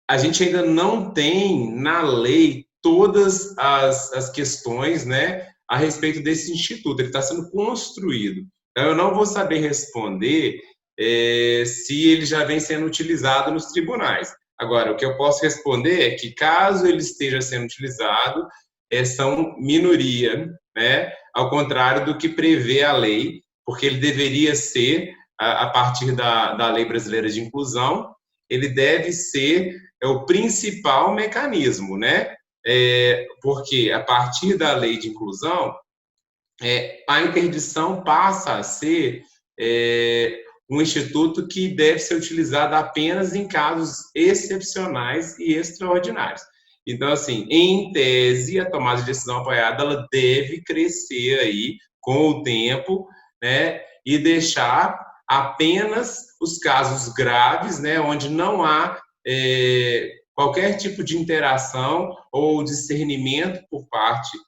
a gente ainda não tem na lei todas as questões, né, a respeito desse instituto. Ele está sendo construído. Então, eu não vou saber responder se ele já vem sendo utilizado nos tribunais. Agora, o que eu posso responder é que, caso ele esteja sendo utilizado, são minoria, né, ao contrário do que prevê a lei, porque ele deveria ser, a partir da Lei Brasileira de Inclusão, ele deve ser o principal mecanismo, né? Porque a partir da lei de inclusão, a interdição passa a ser um instituto que deve ser utilizado apenas em casos excepcionais e extraordinários. Então, assim, em tese, a tomada de decisão apoiada ela deve crescer aí com o tempo, né? E deixar apenas os casos graves, né? Onde não há qualquer tipo de interação ou discernimento por parte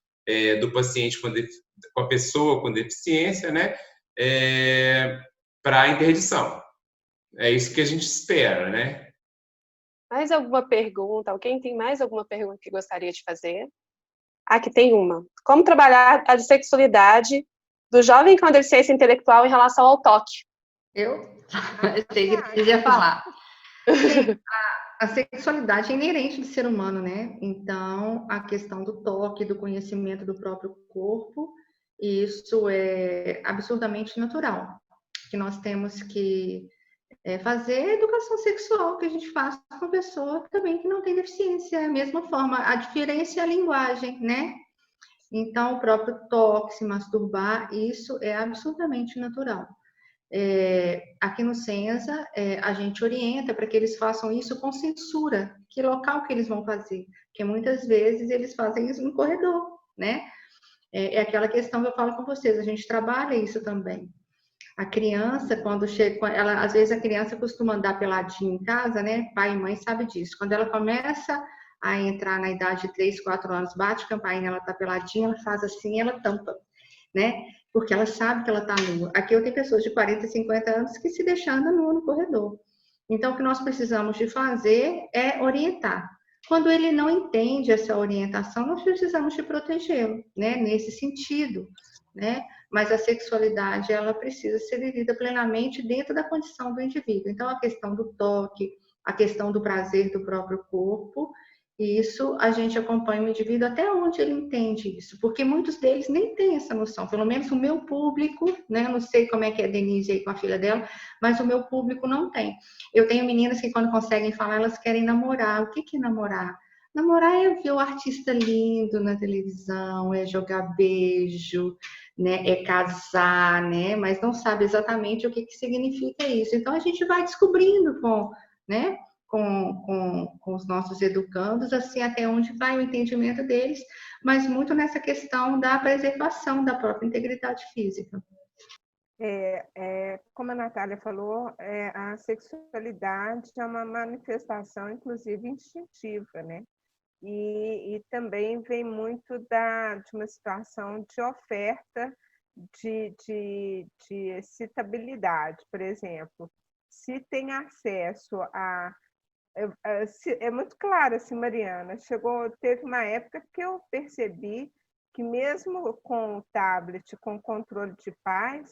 do paciente com a pessoa com deficiência, né? Para a interdição. É isso que a gente espera, né? Mais alguma pergunta? Alguém tem mais alguma pergunta que gostaria de fazer? Aqui tem uma. Como trabalhar a sexualidade do jovem com deficiência intelectual em relação ao toque? Eu sei que vocês iam falar. A sexualidade é inerente do ser humano, né? Então, a questão do toque, do conhecimento do próprio corpo, isso é absurdamente natural. Que nós temos que fazer educação sexual que a gente faz com a pessoa também que não tem deficiência. Da mesma forma, a diferença é a linguagem, né? Então, o próprio toque, se masturbar, isso é absolutamente natural. Aqui no Senza, a gente orienta para que eles façam isso com censura, que local que eles vão fazer, porque muitas vezes eles fazem isso no corredor, né? É aquela questão que eu falo com vocês, a gente trabalha isso também. A criança, quando chega, às vezes a criança costuma andar peladinha em casa, né? Pai e mãe sabem disso. Quando ela começa a entrar na idade de 3, 4 anos, bate a campainha, ela tá peladinha, ela faz assim, ela tampa, né? Porque ela sabe que ela está nua. Aqui eu tenho pessoas de 40, 50 anos que se deixam andar nua no corredor. Então, o que nós precisamos de fazer é orientar. Quando ele não entende essa orientação, nós precisamos de protegê-lo, né? Nesse sentido, né? Mas a sexualidade, ela precisa ser vivida plenamente dentro da condição do indivíduo. Então, a questão do toque, a questão do prazer do próprio corpo, isso a gente acompanha o indivíduo até onde ele entende isso, porque muitos deles nem têm essa noção, pelo menos o meu público, né? Eu não sei como é que é a Denise aí com a filha dela, mas o meu público não tem. Eu tenho meninas que quando conseguem falar, elas querem namorar. O que é namorar? Namorar é ver o artista lindo na televisão, é jogar beijo, né? É casar, né? Mas não sabe exatamente o que significa isso. Então a gente vai descobrindo né? Com os nossos educandos, assim, até onde vai o entendimento deles, mas muito nessa questão da preservação da própria integridade física. Como a Natália falou, a sexualidade é uma manifestação, inclusive, instintiva, né? E também vem muito de uma situação de oferta de excitabilidade, por exemplo. Se tem acesso a é muito claro, assim, Mariana. Teve uma época que eu percebi que mesmo com o tablet, com o controle de paz,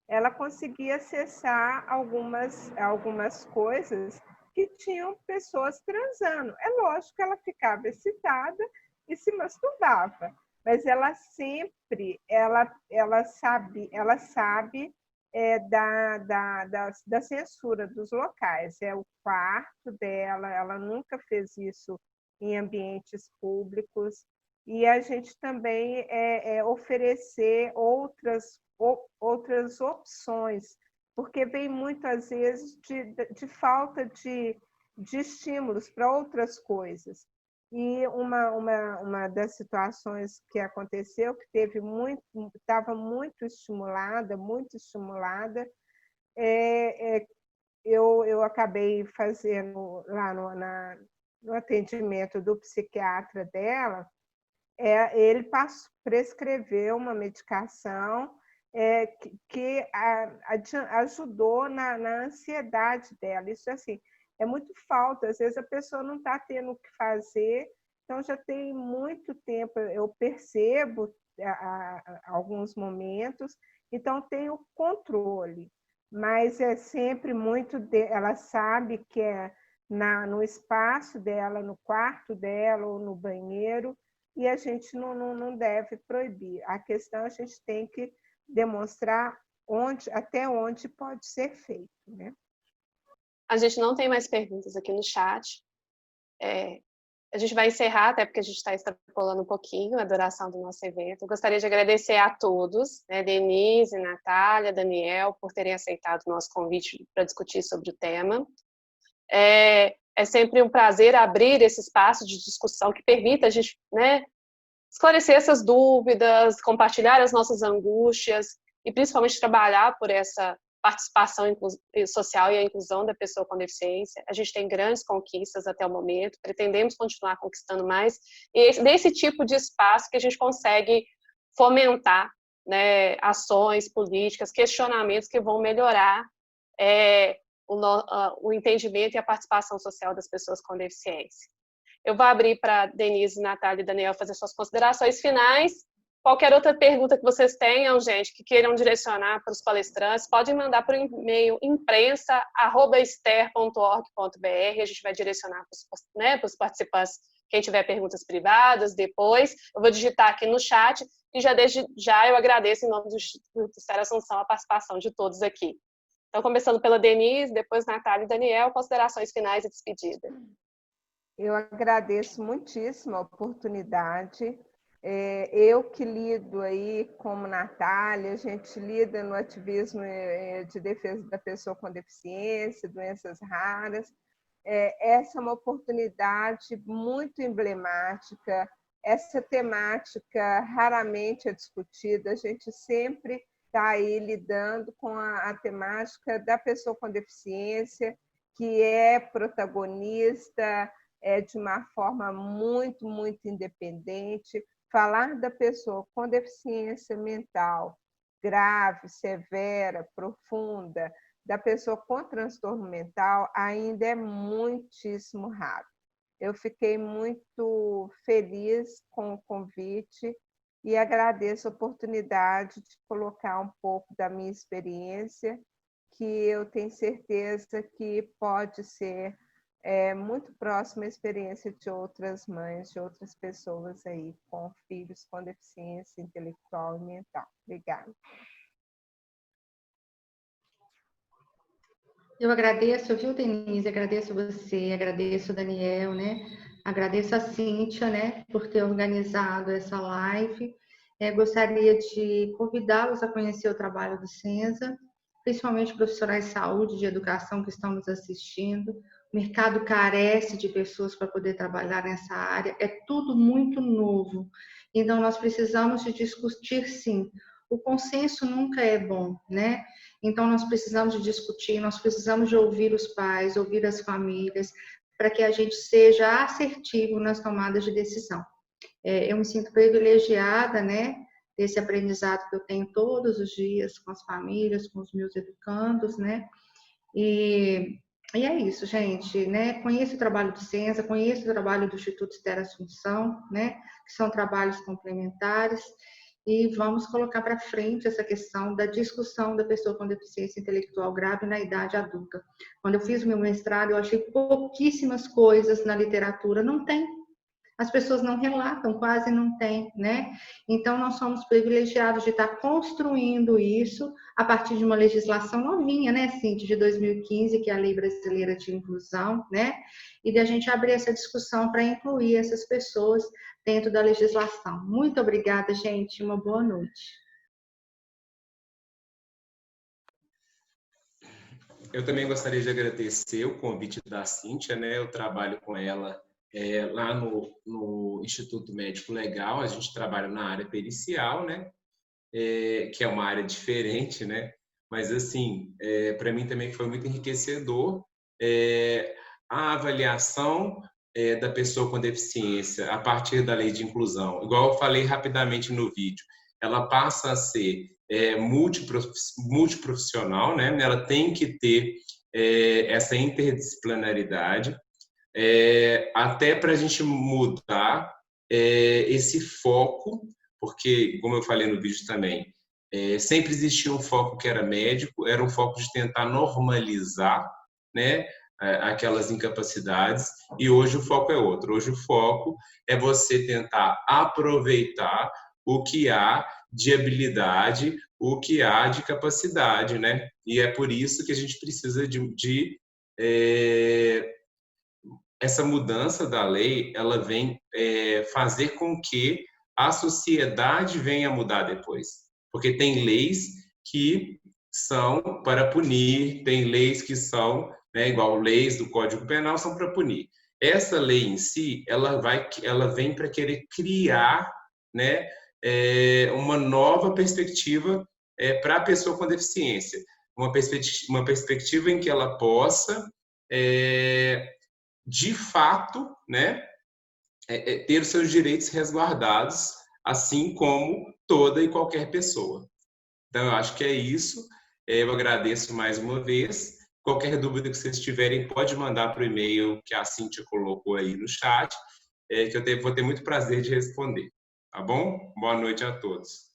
ela conseguia acessar algumas coisas que tinham pessoas transando. É lógico que ela ficava excitada e se masturbava, mas ela sempre, ela sabe da censura dos locais. É o quarto dela, ela nunca fez isso em ambientes públicos. E a gente também oferecer outras opções, porque vem muitas vezes de falta de estímulos para outras coisas. E uma das situações que aconteceu, que estava muito estimulada, eu acabei fazendo lá no atendimento do psiquiatra dela, ele prescreveu uma medicação que ajudou na ansiedade dela. Isso, assim, é muito falta. Às vezes a pessoa não está tendo o que fazer, então já tem muito tempo, eu percebo alguns momentos, então tem o controle, mas é sempre ela sabe que é no espaço dela, no quarto dela ou no banheiro, e a gente não deve proibir. A questão, a gente tem que demonstrar até onde pode ser feito, né? A gente não tem mais perguntas aqui no chat. A gente vai encerrar, até porque a gente está extrapolando um pouquinho a duração do nosso evento. Eu gostaria de agradecer a todos, né, Denise, Natália, Daniel, por terem aceitado o nosso convite para discutir sobre o tema. É sempre um prazer abrir esse espaço de discussão que permita a gente, né, esclarecer essas dúvidas, compartilhar as nossas angústias e principalmente trabalhar por essa participação social e a inclusão da pessoa com deficiência. A gente tem grandes conquistas até o momento, pretendemos continuar conquistando mais, e desse tipo de espaço que a gente consegue fomentar, né, ações políticas, questionamentos que vão melhorar o entendimento e a participação social das pessoas com deficiência. Eu vou abrir para Denise, Natália e Daniel fazer suas considerações finais. Qualquer outra pergunta que vocês tenham, gente, que queiram direcionar para os palestrantes, podem mandar para o e-mail imprensa@ester.org.br. A gente vai direcionar para os participantes, quem tiver perguntas privadas depois. Eu vou digitar aqui no chat e desde já eu agradeço em nome do Instituto Esther Assunção a participação de todos aqui. Então, começando pela Denise, depois Natália e Daniel, considerações finais e despedida. Eu agradeço muitíssimo a oportunidade. Eu que lido aí como Natália, a gente lida no ativismo de defesa da pessoa com deficiência, doenças raras. Essa é uma oportunidade muito emblemática. Essa temática raramente é discutida, a gente sempre está aí lidando com a temática da pessoa com deficiência, que é protagonista, de uma forma muito, muito independente. Falar da pessoa com deficiência mental grave, severa, profunda, da pessoa com transtorno mental, ainda é muitíssimo raro. Eu fiquei muito feliz com o convite e agradeço a oportunidade de colocar um pouco da minha experiência, que eu tenho certeza que pode ser muito próxima à experiência de outras mães, de outras pessoas aí com filhos com deficiência intelectual e mental. Obrigada. Eu agradeço, viu, Denise? Agradeço você, agradeço o Daniel, né? Agradeço a Cíntia, né, por ter organizado essa live. Gostaria de convidá-los a conhecer o trabalho do Senza, principalmente profissionais de saúde, de educação que estão nos assistindo. O mercado carece de pessoas para poder trabalhar nessa área, é tudo muito novo. Então, nós precisamos de discutir, sim. O consenso nunca é bom, né? Então, nós precisamos de discutir, nós precisamos de ouvir os pais, ouvir as famílias, para que a gente seja assertivo nas tomadas de decisão. Eu me sinto privilegiada, né, desse aprendizado que eu tenho todos os dias com as famílias, com os meus educandos, né, e E é isso, gente, né? Conheço o trabalho do Senza, conheço o trabalho do Instituto Esther Assunção, né? Que são trabalhos complementares, e vamos colocar para frente essa questão da discussão da pessoa com deficiência intelectual grave na idade adulta. Quando eu fiz o meu mestrado, eu achei pouquíssimas coisas na literatura, não tem. As pessoas não relatam, quase não tem, né? Então, nós somos privilegiados de estar construindo isso a partir de uma legislação novinha, né, Cintia, de 2015, que é a Lei Brasileira de Inclusão, né? E de a gente abrir essa discussão para incluir essas pessoas dentro da legislação. Muito obrigada, gente. Uma boa noite. Eu também gostaria de agradecer o convite da Cíntia, né? Eu trabalho com ela lá no Instituto Médico Legal, a gente trabalha na área pericial, né? Que é uma área diferente, né? Mas, assim, para mim também foi muito enriquecedor a avaliação da pessoa com deficiência a partir da lei de inclusão. Igual eu falei rapidamente no vídeo, ela passa a ser multiprofissional, né? Ela tem que ter essa interdisciplinaridade, até para a gente mudar esse foco, porque, como eu falei no vídeo também, sempre existia um foco que era médico, era um foco de tentar normalizar, né, aquelas incapacidades, e hoje o foco é outro. Hoje o foco é você tentar aproveitar o que há de habilidade, o que há de capacidade, né? E é por isso que a gente precisa de essa mudança da lei, ela vem fazer com que a sociedade venha mudar depois. Porque tem leis que são para punir, tem leis que são, né, igual leis do Código Penal, são para punir. Essa lei em si, ela vem para querer criar, né, uma nova perspectiva para a pessoa com deficiência. Uma perspectiva em que ela possa de fato, né, ter os seus direitos resguardados, assim como toda e qualquer pessoa. Então, eu acho que é isso. Eu agradeço mais uma vez. Qualquer dúvida que vocês tiverem, pode mandar para o e-mail que a Cíntia colocou aí no chat, que eu vou ter muito prazer de responder. Tá bom? Boa noite a todos.